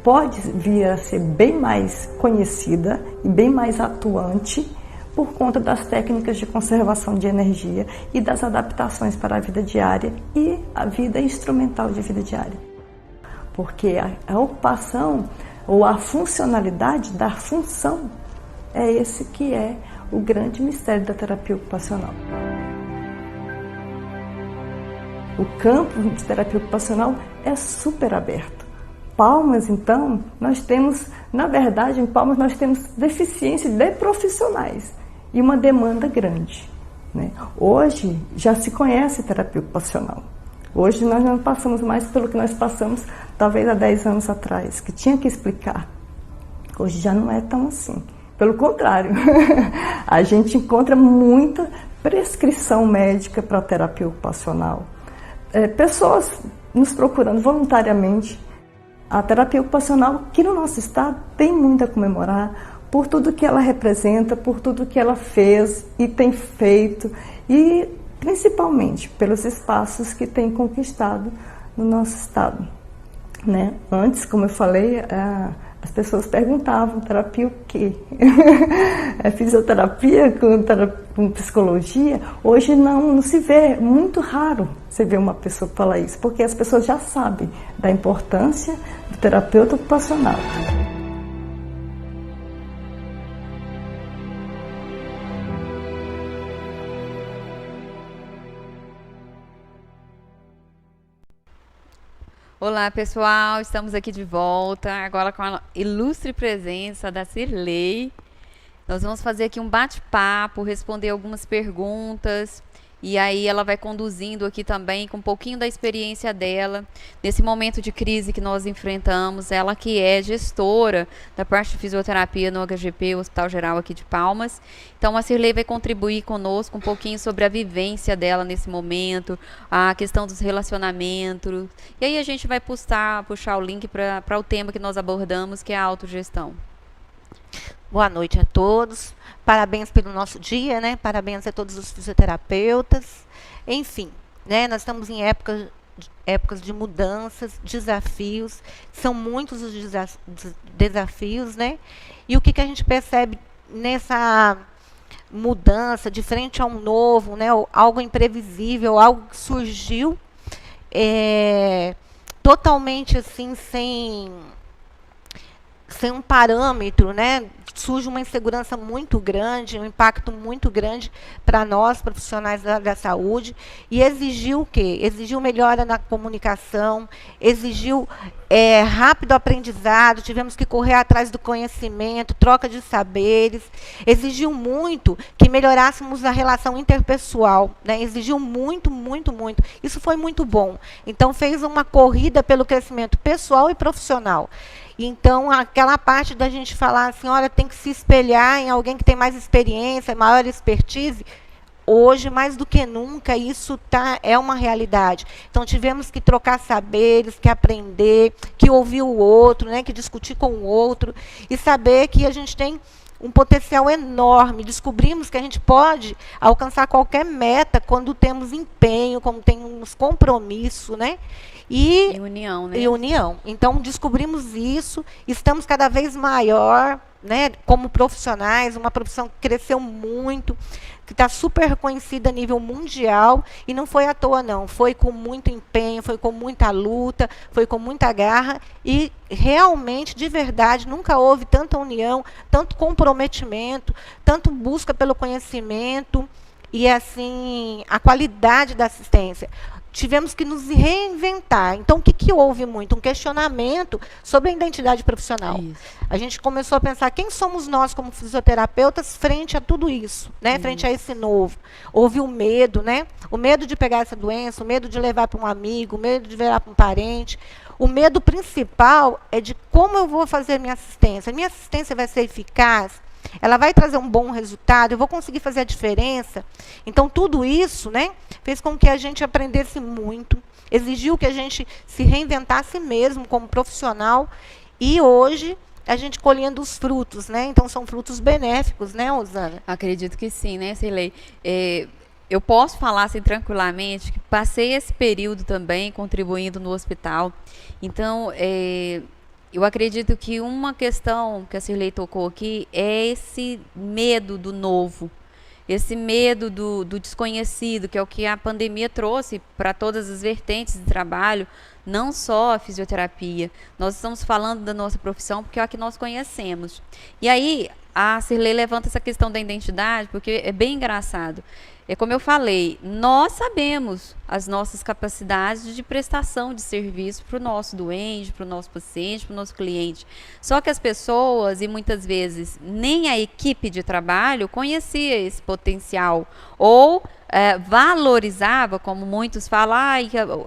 pode vir a ser bem mais conhecida e bem mais atuante por conta das técnicas de conservação de energia e das adaptações para a vida diária e a vida instrumental de vida diária. Porque a ocupação ou a funcionalidade da função é esse que é o grande mistério da terapia ocupacional. O campo de terapia ocupacional é super aberto. Palmas, então, nós temos, na verdade, em Palmas nós temos deficiência de profissionais e uma demanda grande, né? Hoje já se conhece terapia ocupacional. Hoje nós não passamos mais pelo que nós passamos talvez há 10 anos atrás, que tinha que explicar. Hoje já não é tão assim. Pelo contrário, a gente encontra muita prescrição médica para terapia ocupacional. Pessoas nos procurando voluntariamente. A terapia ocupacional, que no nosso estado tem muito a comemorar por tudo que ela representa, por tudo que ela fez e tem feito, e principalmente pelos espaços que tem conquistado no nosso estado, né? Antes, como eu falei, as pessoas perguntavam, terapia o quê? É fisioterapia com psicologia? Hoje não se vê, muito raro você ver uma pessoa falar isso, porque as pessoas já sabem da importância do terapeuta ocupacional. Olá, pessoal, estamos aqui de volta, agora com a ilustre presença da Cirlei. Nós vamos fazer aqui um bate-papo, responder algumas perguntas, e aí ela vai conduzindo aqui também com um pouquinho da experiência dela, nesse momento de crise que nós enfrentamos, ela que é gestora da parte de fisioterapia no HGP, Hospital Geral aqui de Palmas. Então a Cirlei vai contribuir conosco um pouquinho sobre a vivência dela nesse momento, a questão dos relacionamentos, e aí a gente vai puxar o link para o tema que nós abordamos, que é a autogestão. Boa noite a todos, parabéns pelo nosso dia, né? Parabéns a todos os fisioterapeutas. Enfim, né? Nós estamos em épocas de mudanças, desafios, são muitos os desafios, né? E o que a gente percebe nessa mudança, de frente a um novo, né? Algo imprevisível, algo que surgiu totalmente assim, sem um parâmetro, né? Surge uma insegurança muito grande, um impacto muito grande para nós, profissionais da saúde, e exigiu o quê? Exigiu melhora na comunicação, exigiu rápido aprendizado, tivemos que correr atrás do conhecimento, troca de saberes, exigiu muito que melhorássemos a relação interpessoal, né? Exigiu muito, muito, muito. Isso foi muito bom. Então, fez uma corrida pelo crescimento pessoal e profissional. Então, aquela parte da gente falar assim, olha, tem que se espelhar em alguém que tem mais experiência, maior expertise, hoje, mais do que nunca, isso é uma realidade. Então, tivemos que trocar saberes, que aprender, que ouvir o outro, né, que discutir com o outro, e saber que a gente tem um potencial enorme. Descobrimos que a gente pode alcançar qualquer meta quando temos empenho, quando temos compromisso, né? E união, né? E união. Então, descobrimos isso, estamos cada vez maior, né, como profissionais, uma profissão que cresceu muito, que está super reconhecida a nível mundial, e não foi à toa não, foi com muito empenho, foi com muita luta, foi com muita garra, e realmente, de verdade, nunca houve tanta união, tanto comprometimento, tanto busca pelo conhecimento, e assim, a qualidade da assistência. Tivemos que nos reinventar. Então, o que houve muito? Um questionamento sobre a identidade profissional. Isso. A gente começou a pensar quem somos nós como fisioterapeutas frente a tudo isso, né? Frente a esse novo. Houve o medo, né? O medo de pegar essa doença, o medo de levar para um amigo, o medo de levar para um parente. O medo principal é de como eu vou fazer minha assistência. Minha assistência vai ser eficaz? Ela vai trazer um bom resultado? Eu vou conseguir fazer a diferença? Então, tudo isso, né, fez com que a gente aprendesse muito, exigiu que a gente se reinventasse mesmo como profissional, e hoje a gente colhendo os frutos, né? Então, são frutos benéficos, né, Rosana? Acredito que sim, né, Cirlei? Eu posso falar assim tranquilamente que passei esse período também contribuindo no hospital. Então, eu acredito que uma questão que a Cirlei tocou aqui é esse medo do novo, esse medo do desconhecido, que é o que a pandemia trouxe para todas as vertentes de trabalho, não só a fisioterapia. Nós estamos falando da nossa profissão porque é a que nós conhecemos. E aí, a Cirlei levanta essa questão da identidade, porque é bem engraçado. É como eu falei, nós sabemos as nossas capacidades de prestação de serviço para o nosso doente, para o nosso paciente, para o nosso cliente. Só que as pessoas, e muitas vezes nem a equipe de trabalho, conhecia esse potencial ou valorizava, como muitos falam,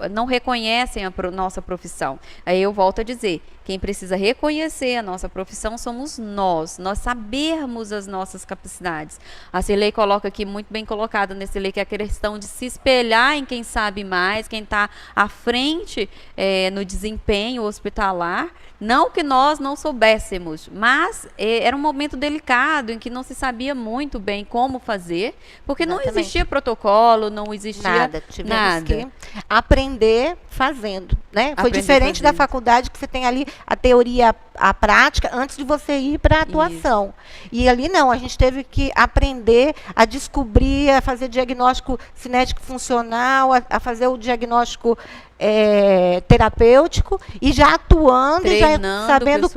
não reconhecem a nossa profissão. Aí eu volto a dizer, quem precisa reconhecer a nossa profissão somos nós sabermos as nossas capacidades. A Cirlei coloca aqui, muito bem colocada nesse lei, que é a questão de se espelhar em quem sabe mais, quem está à frente no desempenho hospitalar. Não que nós não soubéssemos, mas era um momento delicado em que não se sabia muito bem como fazer, porque Exatamente. Não existia protocolo, não existia nada. Tivemos que aprender fazendo, né? Foi diferente da faculdade, que você tem ali a teoria, a prática, antes de você ir para a atuação. Isso. E ali não, a gente teve que aprender a descobrir, a fazer diagnóstico cinético funcional, a fazer o diagnóstico terapêutico, e já atuando, treinando, já sabendo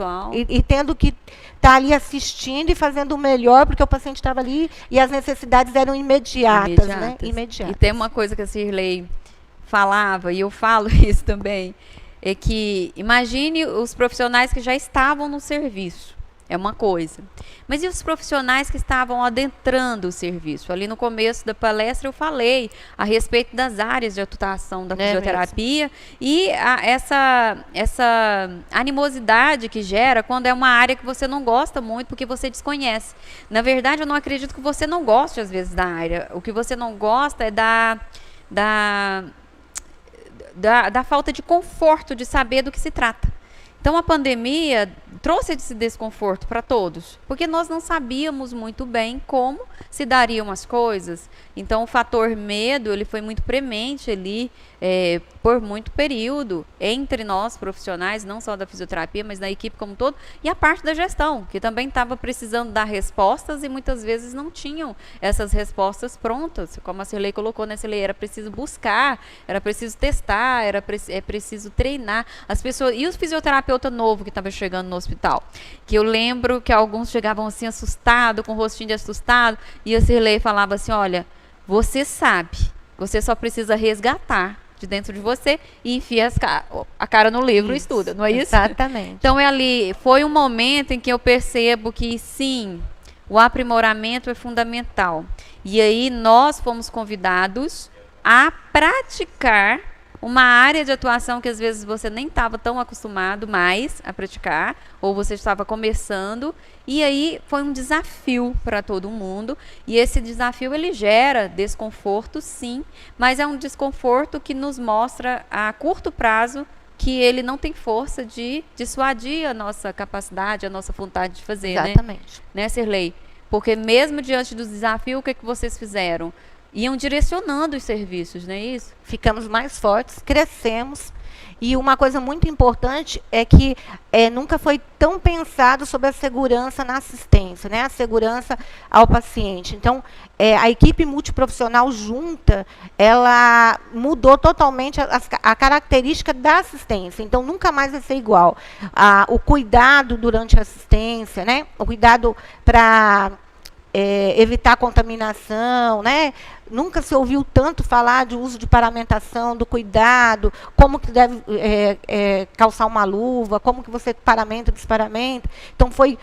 e tendo que estar ali assistindo e fazendo o melhor, porque o paciente estava ali e as necessidades eram imediatas. Né? Imediatas. E tem uma coisa que a Cirlei falava, e eu falo isso também, é que imagine os profissionais que já estavam no serviço. É uma coisa. Mas e os profissionais que estavam adentrando o serviço? Ali no começo da palestra eu falei a respeito das áreas de atuação da fisioterapia e essa animosidade que gera quando é uma área que você não gosta muito porque você desconhece. Na verdade, eu não acredito que você não goste às vezes da área. O que você não gosta é da falta de conforto de saber do que se trata. Então, a pandemia trouxe esse desconforto para todos, porque nós não sabíamos muito bem como se dariam as coisas. Então, o fator medo, ele foi muito premente ali, por muito período, entre nós profissionais, não só da fisioterapia, mas da equipe como um todo, e a parte da gestão, que também estava precisando dar respostas e muitas vezes não tinham essas respostas prontas, como a Cirlei colocou nessa lei, era preciso buscar, era preciso testar, é preciso treinar as pessoas. E os fisioterapeuta novo que estava chegando no hospital, que eu lembro que alguns chegavam assim assustados, com o rostinho de assustado, e a Cirlei falava assim, olha, você sabe, você só precisa resgatar de dentro de você e enfia a cara no livro e estuda, não é isso? Exatamente. Então, foi um momento em que eu percebo que, sim, o aprimoramento é fundamental. E aí, nós fomos convidados a praticar uma área de atuação que às vezes você nem estava tão acostumado mais a praticar, ou você estava começando, e aí foi um desafio para todo mundo, e esse desafio ele gera desconforto, sim, mas é um desconforto que nos mostra a curto prazo que ele não tem força de dissuadir a nossa capacidade, a nossa vontade de fazer. Exatamente. Né, Cirlei? Porque mesmo diante do desafio, o que vocês fizeram? iam direcionando os serviços, não é isso? Ficamos mais fortes, crescemos. E uma coisa muito importante é que nunca foi tão pensado sobre a segurança na assistência, né? A segurança ao paciente. Então, a equipe multiprofissional junta, ela mudou totalmente a característica da assistência. Então, nunca mais vai ser igual. O cuidado durante a assistência, né? O cuidado para evitar contaminação, né? Nunca se ouviu tanto falar de uso de paramentação, do cuidado, como que deve calçar uma luva, como que você paramenta, desparamenta. Então, foi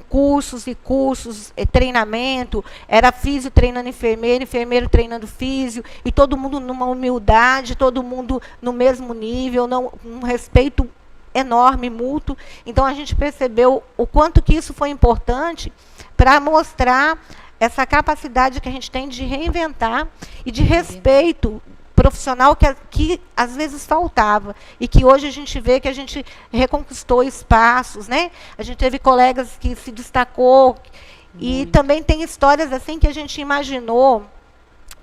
cursos e cursos, treinamento, era físio treinando enfermeiro, enfermeiro treinando físio, e todo mundo numa humildade, todo mundo no mesmo nível, um respeito enorme, mútuo. Então, a gente percebeu o quanto que isso foi importante para mostrar essa capacidade que a gente tem de reinventar e de respeito profissional que às vezes faltava e que hoje a gente vê que a gente reconquistou espaços, né? A gente teve colegas que se destacou e também tem histórias assim que a gente imaginou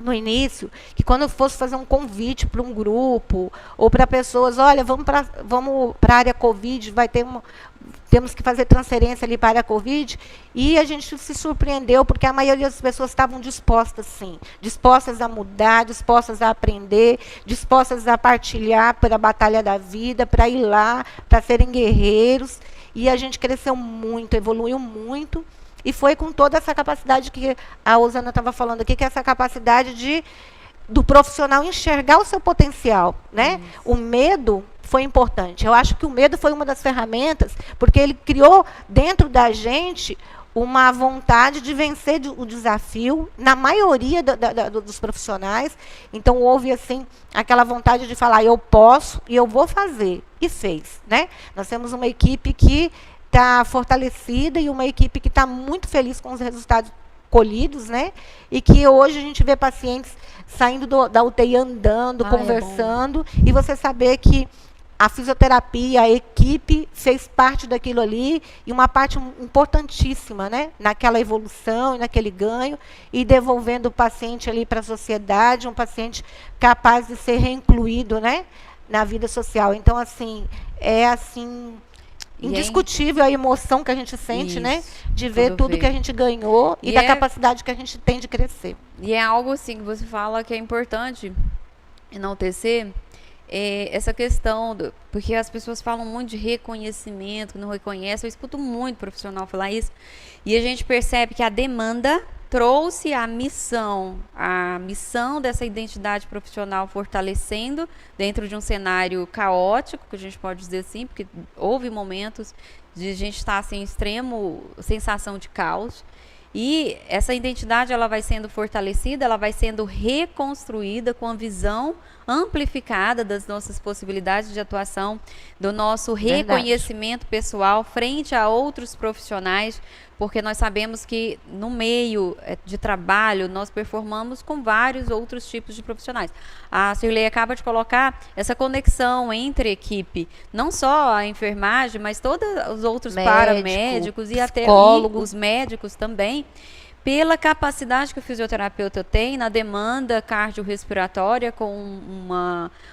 no início, que quando eu fosse fazer um convite para um grupo ou para pessoas, olha, vamos para a área Covid, temos que fazer transferência ali para a área Covid, e a gente se surpreendeu, porque a maioria das pessoas estavam dispostas, sim, dispostas a mudar, dispostas a aprender, dispostas a partilhar pela batalha da vida, para ir lá, para serem guerreiros, e a gente cresceu muito, evoluiu muito, e foi com toda essa capacidade que a Osana estava falando aqui, que é essa capacidade do profissional enxergar o seu potencial, né? O medo foi importante. Eu acho que o medo foi uma das ferramentas, porque ele criou dentro da gente uma vontade de vencer o desafio, na maioria dos profissionais. Então, houve assim aquela vontade de falar, eu posso e eu vou fazer. E fez, né? Nós temos uma equipe que está fortalecida e uma equipe que está muito feliz com os resultados colhidos, né? E que hoje a gente vê pacientes saindo da UTI andando, conversando, e você saber que a fisioterapia, a equipe fez parte daquilo ali, e uma parte importantíssima, né? Naquela evolução e naquele ganho, e devolvendo o paciente ali para a sociedade, um paciente capaz de ser reincluído, né? Na vida social. Então, assim, indiscutível a emoção que a gente sente, isso, né? De ver tudo que a gente ganhou e da capacidade que a gente tem de crescer. E é algo assim que você fala que é importante enaltecer, essa questão, porque as pessoas falam muito de reconhecimento, que não reconhece, eu escuto muito profissional falar isso, e a gente percebe que a demanda trouxe a missão dessa identidade profissional fortalecendo dentro de um cenário caótico, que a gente pode dizer assim, porque houve momentos de a gente estar assim, em extremo sensação de caos, e essa identidade ela vai sendo fortalecida, ela vai sendo reconstruída com a visão amplificada das nossas possibilidades de atuação, do nosso reconhecimento pessoal frente a outros profissionais, porque nós sabemos que no meio de trabalho nós performamos com vários outros tipos de profissionais. A Cirlei acaba de colocar essa conexão entre equipe, não só a enfermagem, mas todos os outros paramédicos e até os médicos também, pela capacidade que o fisioterapeuta tem na demanda cardiorrespiratória, com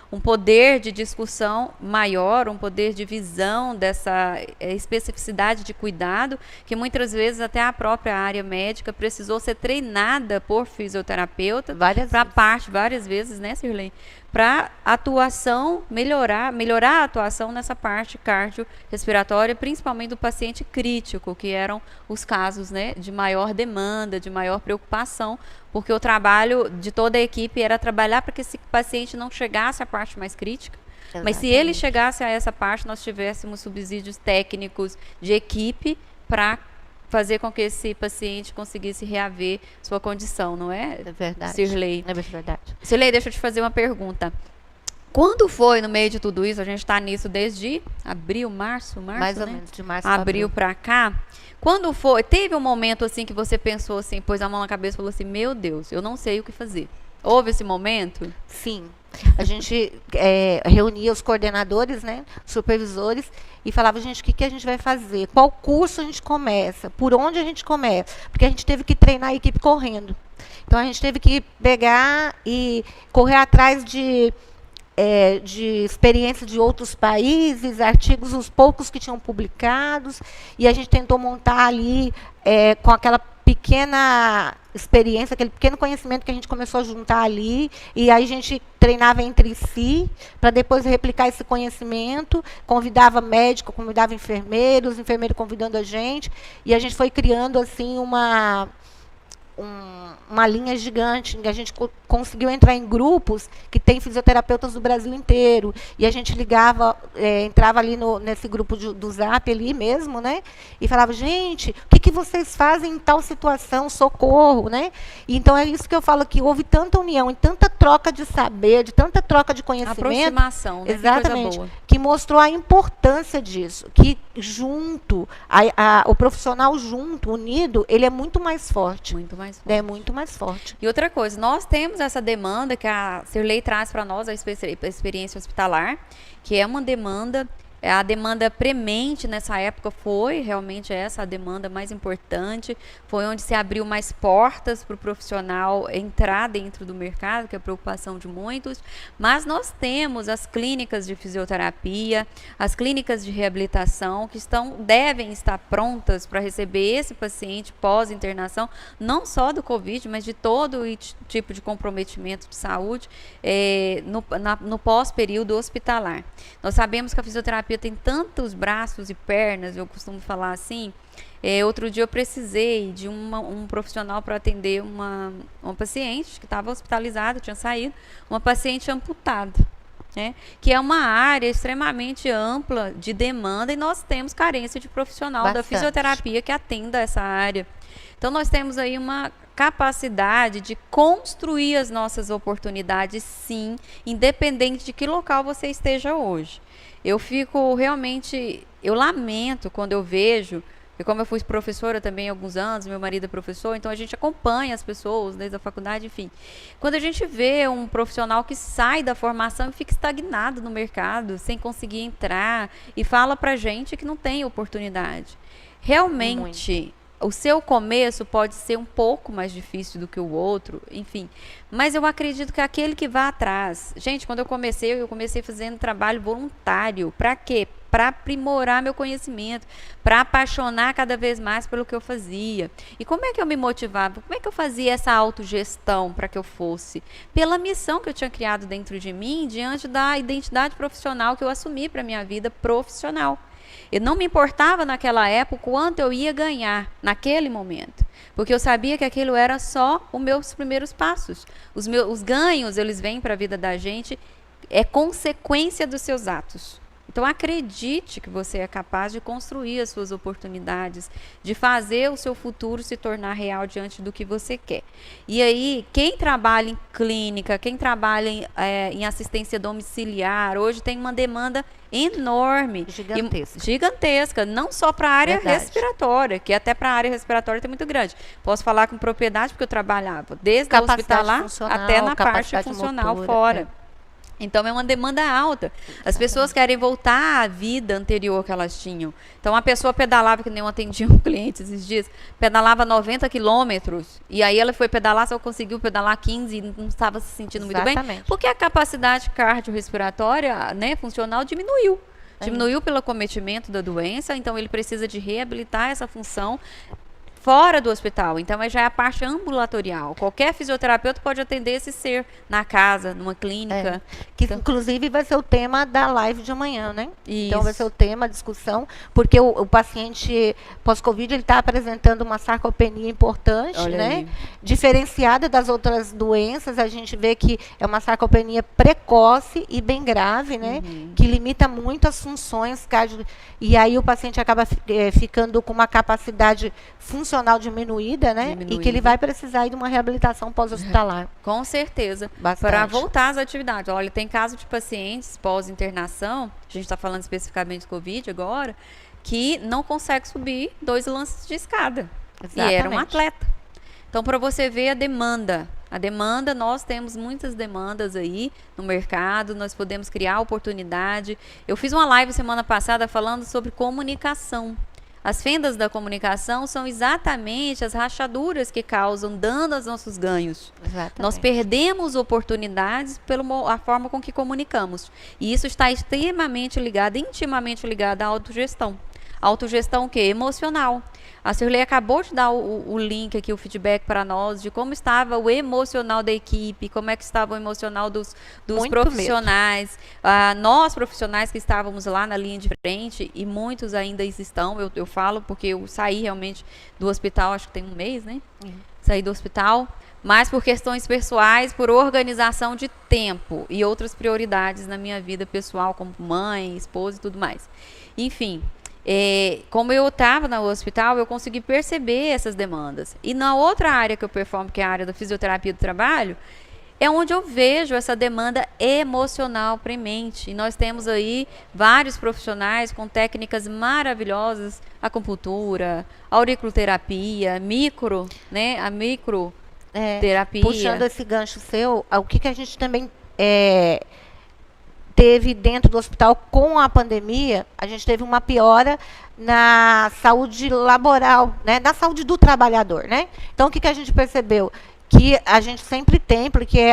um poder de discussão maior, um poder de visão dessa especificidade de cuidado, que muitas vezes até a própria área médica precisou ser treinada por fisioterapeuta várias vezes, né, Cirlei? Para atuação, melhorar a atuação nessa parte cardiorrespiratória, principalmente do paciente crítico, que eram os casos, né, de maior demanda, de maior preocupação, porque o trabalho de toda a equipe era trabalhar para que esse paciente não chegasse à parte mais crítica. Exatamente. Mas se ele chegasse a essa parte, nós tivéssemos subsídios técnicos de equipe para fazer com que esse paciente conseguisse reaver sua condição, não é? É verdade. Cirlei. É verdade. Cirlei, deixa eu te fazer uma pergunta. Quando foi, no meio de tudo isso, a gente está nisso desde abril, março, mais ou né? menos, de março abril para cá. Quando foi, teve um momento assim que você pensou assim, pôs a mão na cabeça e falou assim, meu Deus, eu não sei o que fazer. Houve esse momento? Sim. A gente reunia os coordenadores, né, supervisores, e falava, gente, o que a gente vai fazer? Qual curso a gente começa? Por onde a gente começa? Porque a gente teve que treinar a equipe correndo. Então, a gente teve que pegar e correr atrás de experiência de outros países, artigos, os poucos que tinham publicados, e a gente tentou montar ali, com aquela pequena experiência, aquele pequeno conhecimento que a gente começou a juntar ali, e aí a gente treinava entre si, para depois replicar esse conhecimento, convidava médico, convidava enfermeiros, enfermeiro convidando a gente, e a gente foi criando assim uma linha gigante, que a gente conseguiu entrar em grupos que tem fisioterapeutas do Brasil inteiro, e a gente ligava, entrava ali nesse grupo do Zap ali mesmo, né, e falava, gente, o que vocês fazem em tal situação, socorro, né, e então é isso que eu falo, que houve tanta união, e tanta troca de saber, de tanta troca de conhecimento, aproximação, né? exatamente, que mostrou a importância disso, que junto, o profissional junto, unido, ele é muito mais forte. Muito mais forte. É muito mais forte. E outra coisa, nós temos essa demanda que a Cirlei traz para nós, a experiência hospitalar, que é uma demanda, a demanda premente nessa época foi realmente essa a demanda mais importante, foi onde se abriu mais portas para o profissional entrar dentro do mercado, que é a preocupação de muitos, mas nós temos as clínicas de fisioterapia, as clínicas de reabilitação, que devem estar prontas para receber esse paciente pós-internação, não só do Covid, mas de todo tipo de comprometimento de saúde no pós-período hospitalar. Nós sabemos que a fisioterapia tem tantos braços e pernas, eu costumo falar assim. Outro dia eu precisei de um profissional para atender uma paciente que estava hospitalizada, tinha saído, uma paciente amputada, né? Que é uma área extremamente ampla de demanda, e nós temos carência de profissional da fisioterapia que atenda essa área. Então nós temos aí uma capacidade de construir as nossas oportunidades, sim, independente de que local você esteja hoje. Eu fico realmente, eu lamento quando eu vejo, e como eu fui professora também há alguns anos, meu marido é professor, então a gente acompanha as pessoas desde a faculdade, enfim. Quando a gente vê um profissional que sai da formação e fica estagnado no mercado, sem conseguir entrar, e fala pra gente que não tem oportunidade. Realmente, o seu começo pode ser um pouco mais difícil do que o outro, enfim. Mas eu acredito que aquele que vai atrás... Gente, quando eu comecei fazendo trabalho voluntário. Para quê? Para aprimorar meu conhecimento, para apaixonar cada vez mais pelo que eu fazia. E como é que eu me motivava? Como é que eu fazia essa autogestão para que eu fosse? Pela missão que eu tinha criado dentro de mim, diante da identidade profissional que eu assumi para a minha vida profissional. Eu não me importava naquela época quanto eu ia ganhar naquele momento, porque eu sabia que aquilo era só os meus primeiros passos. Os ganhos, eles vêm para a vida da gente, é consequência dos seus atos. Então acredite que você é capaz de construir as suas oportunidades, de fazer o seu futuro se tornar real diante do que você quer. E aí, quem trabalha em clínica, quem trabalha em assistência domiciliar, hoje tem uma demanda enorme. Gigantesca, não só para a área respiratória, que até para a área respiratória tem muito grande. Posso falar com propriedade porque eu trabalhava desde a hospitalar até na parte funcional motora, fora. Então é uma demanda alta. As pessoas querem voltar à vida anterior que elas tinham. Então a pessoa pedalava, que nem eu atendi um cliente esses dias, pedalava 90 quilômetros, e aí ela foi pedalar, só conseguiu pedalar 15 e não estava se sentindo muito bem, porque a capacidade cardiorrespiratória, né, funcional diminuiu. Diminuiu pelo acometimento da doença, então ele precisa de reabilitar essa função fora do hospital. Então já é a parte ambulatorial. Qualquer fisioterapeuta pode atender esse ser na casa, numa clínica. Que inclusive vai ser o tema da live de amanhã, né? Isso. Então vai ser o tema, a discussão, porque o paciente pós-Covid, ele está apresentando uma sarcopenia importante, né? Diferenciada das outras doenças, a gente vê que é uma sarcopenia precoce e bem grave, né? Que limita muito as funções e aí o paciente acaba ficando com uma capacidade funcional diminuída, né? E que ele vai precisar de uma reabilitação pós-hospitalar. Com certeza. Para voltar às atividades. Olha, tem caso de pacientes pós-internação, a gente está falando especificamente do Covid agora, que não consegue subir 2 lances de escada. Exatamente. E era um atleta. Então, para você ver a demanda, nós temos muitas demandas aí no mercado, nós podemos criar oportunidade. Eu fiz uma live semana passada falando sobre comunicação. As fendas da comunicação são exatamente as rachaduras que causam dano aos nossos ganhos. Exatamente. Nós perdemos oportunidades pela forma com que comunicamos. E isso está extremamente ligado, intimamente ligado à autogestão. Autogestão o quê? Emocional. A Cirlei acabou de dar o link aqui, o feedback para nós de como estava o emocional da equipe, como é que estava o emocional dos profissionais. Nós, profissionais que estávamos lá na linha de frente, e muitos ainda estão, eu falo porque eu saí realmente do hospital, acho que tem um mês, né? Saí do hospital, mas por questões pessoais, por organização de tempo e outras prioridades na minha vida pessoal, como mãe, esposa e tudo mais. Enfim, como eu estava no hospital, eu consegui perceber essas demandas. E na outra área que eu performo, que é a área da fisioterapia do trabalho, é onde eu vejo essa demanda emocional premente. E nós temos aí vários profissionais com técnicas maravilhosas, acupuntura, auriculoterapia, a microterapia. Puxando esse gancho seu, o que a gente também teve dentro do hospital com a pandemia, a gente teve uma piora na saúde laboral, né, na saúde do trabalhador, né? Então, o que a gente percebeu? Que a gente sempre tem, porque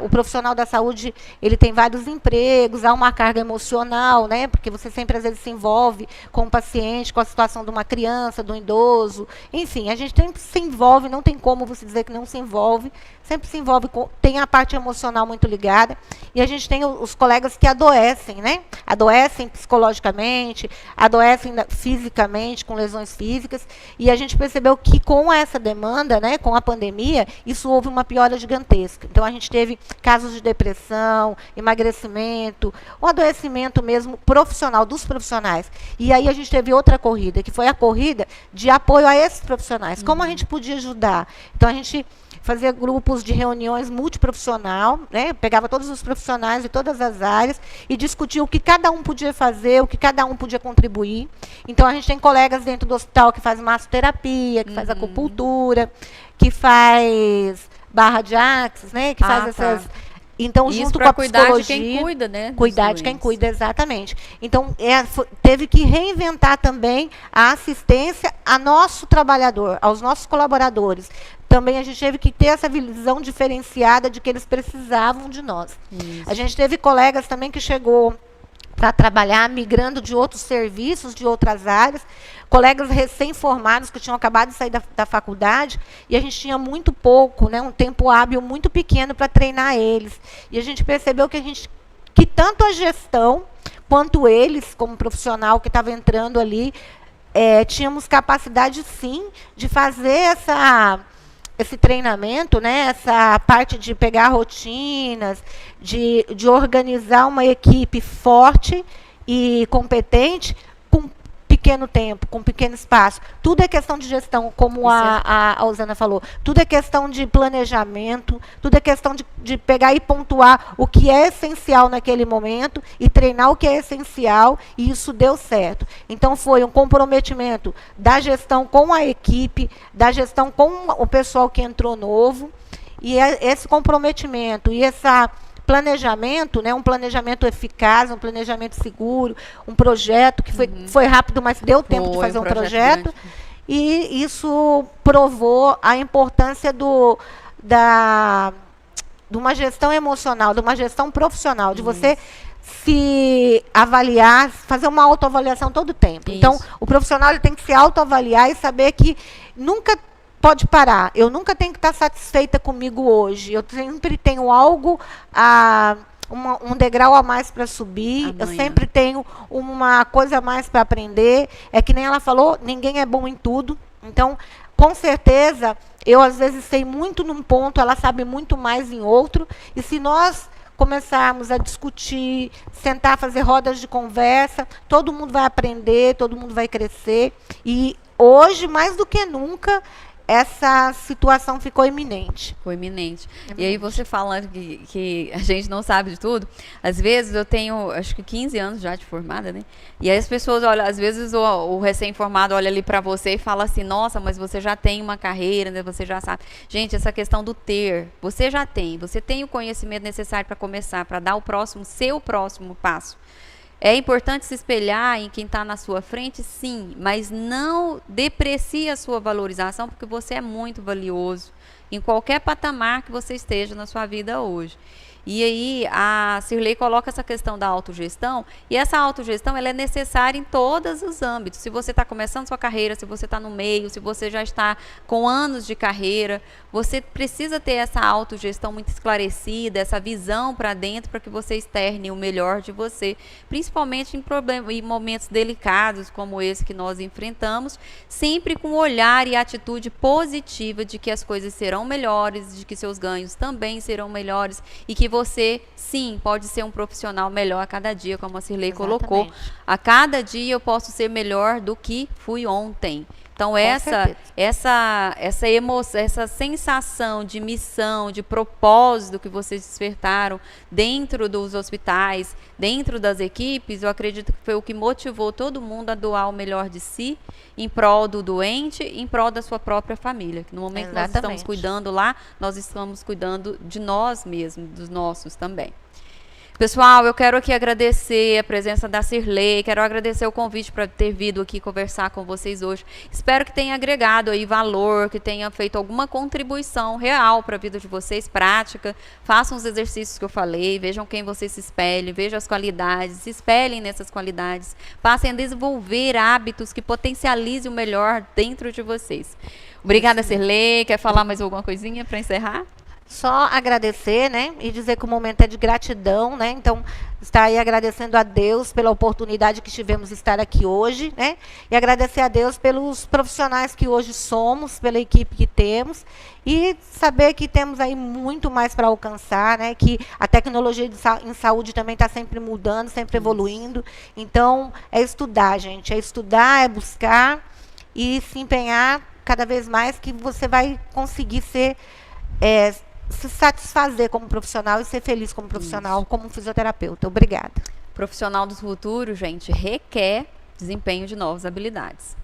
o profissional da saúde, ele tem vários empregos, há uma carga emocional, né? Porque você sempre, às vezes, se envolve com o paciente, com a situação de uma criança, de um idoso. Enfim, a gente sempre se envolve, não tem como você dizer que não se envolve, sempre se envolve, tem a parte emocional muito ligada. E a gente tem os colegas que adoecem, né? Adoecem psicologicamente, adoecem fisicamente, com lesões físicas. E a gente percebeu que com essa demanda, né, com a pandemia, isso houve uma piora gigantesca. Então, a gente teve casos de depressão, emagrecimento, um adoecimento mesmo profissional, dos profissionais. E aí a gente teve outra corrida, que foi a corrida de apoio a esses profissionais. Como a gente podia ajudar? Então, a gente fazia grupos de reuniões multiprofissional, né? Pegava todos os profissionais de todas as áreas e discutia o que cada um podia fazer, o que cada um podia contribuir. Então, a gente tem colegas dentro do hospital que faz massoterapia, que faz acupuntura, que faz barra de axis, né? Que faz essas... Então, isso junto com a psicologia... cuidar de quem cuida, né? Cuidar de quem cuida, exatamente. Então, teve que reinventar também a assistência a nosso trabalhador, aos nossos colaboradores. Também a gente teve que ter essa visão diferenciada de que eles precisavam de nós. Isso. A gente teve colegas também que chegou para trabalhar, migrando de outros serviços, de outras áreas, colegas recém-formados que tinham acabado de sair da faculdade, e a gente tinha muito pouco, né, um tempo hábil muito pequeno para treinar eles. E a gente percebeu que tanto a gestão, quanto eles, como profissional que estava entrando ali, tínhamos capacidade, sim, de fazer esse treinamento, né, essa parte de pegar rotinas, de organizar uma equipe forte e competente com pequeno tempo, com pequeno espaço. Tudo é questão de gestão, como a Osana falou. Tudo é questão de planejamento, tudo é questão de pegar e pontuar o que é essencial naquele momento e treinar o que é essencial, e isso deu certo. Então, foi um comprometimento da gestão com a equipe, da gestão com o pessoal que entrou novo, e esse comprometimento e essa planejamento, né, um planejamento eficaz, um planejamento seguro, um projeto que foi rápido, mas deu tempo de fazer um projeto. E isso provou a importância de uma gestão emocional, de uma gestão profissional, de você se avaliar, fazer uma autoavaliação todo o tempo. Isso. Então, o profissional ele tem que se autoavaliar e saber que nunca pode parar. Eu nunca tenho que estar satisfeita comigo hoje. Eu sempre tenho algo, um degrau a mais para subir. Amanhã. Eu sempre tenho uma coisa a mais para aprender. É que nem ela falou, ninguém é bom em tudo. Então, com certeza, eu às vezes sei muito num ponto, ela sabe muito mais em outro. E se nós começarmos a discutir, sentar, fazer rodas de conversa, todo mundo vai aprender, todo mundo vai crescer. E hoje, mais do que nunca, essa situação ficou iminente. Ficou iminente. E aí você falando que a gente não sabe de tudo, às vezes eu tenho, acho que 15 anos já de formada, né? E aí as pessoas olham, às vezes o recém-formado olha ali para você e fala assim, nossa, mas você já tem uma carreira, né? Você já sabe. Gente, essa questão do ter, você já tem, você tem o conhecimento necessário para começar, para dar seu próximo passo. É importante se espelhar em quem está na sua frente, sim, mas não deprecie a sua valorização, porque você é muito valioso em qualquer patamar que você esteja na sua vida hoje. E aí a Cirlei coloca essa questão da autogestão, e essa autogestão ela é necessária em todos os âmbitos. Se você está começando sua carreira, se você está no meio, se você já está com anos de carreira, você precisa ter essa autogestão muito esclarecida, essa visão para dentro, para que você externe o melhor de você, principalmente em momentos delicados como esse que nós enfrentamos, sempre com olhar e atitude positiva de que as coisas serão melhores, de que seus ganhos também serão melhores, e que você, sim, pode ser um profissional melhor a cada dia, como a Cirlei colocou. A cada dia eu posso ser melhor do que fui ontem. Então, essa emoção, essa sensação de missão, de propósito que vocês despertaram dentro dos hospitais, dentro das equipes, eu acredito que foi o que motivou todo mundo a doar o melhor de si em prol do doente, em prol da sua própria família. No momento que nós estamos cuidando lá, nós estamos cuidando de nós mesmos, dos nossos também. Pessoal, eu quero aqui agradecer a presença da Cirlei, quero agradecer o convite para ter vindo aqui conversar com vocês hoje. Espero que tenha agregado aí valor, que tenha feito alguma contribuição real para a vida de vocês, prática. Façam os exercícios que eu falei, vejam quem vocês se espelhem, vejam as qualidades, se espelhem nessas qualidades. Passem a desenvolver hábitos que potencializem o melhor dentro de vocês. Obrigada, Cirlei. Quer falar mais alguma coisinha para encerrar? Só agradecer, né, e dizer que o momento é de gratidão, né, então estar aí agradecendo a Deus pela oportunidade que tivemos de estar aqui hoje, né, e agradecer a Deus pelos profissionais que hoje somos, pela equipe que temos, e saber que temos aí muito mais para alcançar, né, que a tecnologia em saúde também está sempre mudando, sempre evoluindo, então é estudar, gente, é estudar, é buscar e se empenhar cada vez mais, que você vai conseguir se satisfazer como profissional e ser feliz como profissional, como fisioterapeuta. Obrigada. Profissional do futuro, gente, requer desempenho de novas habilidades.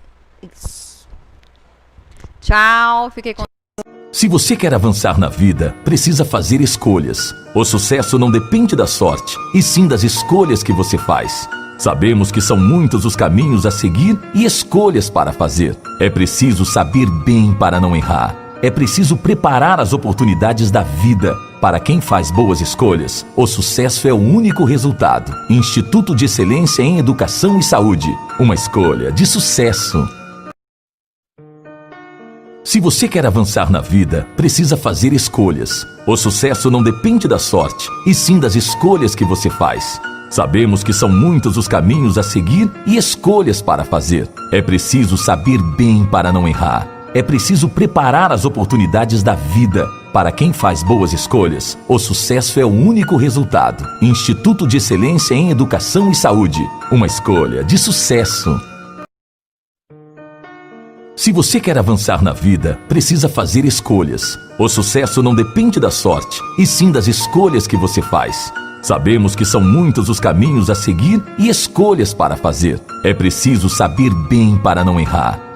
Isso. Tchau, fiquei com... Se você quer avançar na vida, precisa fazer escolhas. O sucesso não depende da sorte, e sim das escolhas que você faz. Sabemos que são muitos os caminhos a seguir e escolhas para fazer. É preciso saber bem para não errar. É preciso preparar as oportunidades da vida. Para quem faz boas escolhas, o sucesso é o único resultado. Instituto de Excelência em Educação e Saúde. Uma escolha de sucesso. Se você quer avançar na vida, precisa fazer escolhas. O sucesso não depende da sorte, e sim das escolhas que você faz. Sabemos que são muitos os caminhos a seguir e escolhas para fazer. É preciso saber bem para não errar. É preciso preparar as oportunidades da vida. Para quem faz boas escolhas, o sucesso é o único resultado. Instituto de Excelência em Educação e Saúde. Uma escolha de sucesso. Se você quer avançar na vida, precisa fazer escolhas. O sucesso não depende da sorte, e sim das escolhas que você faz. Sabemos que são muitos os caminhos a seguir e escolhas para fazer. É preciso saber bem para não errar.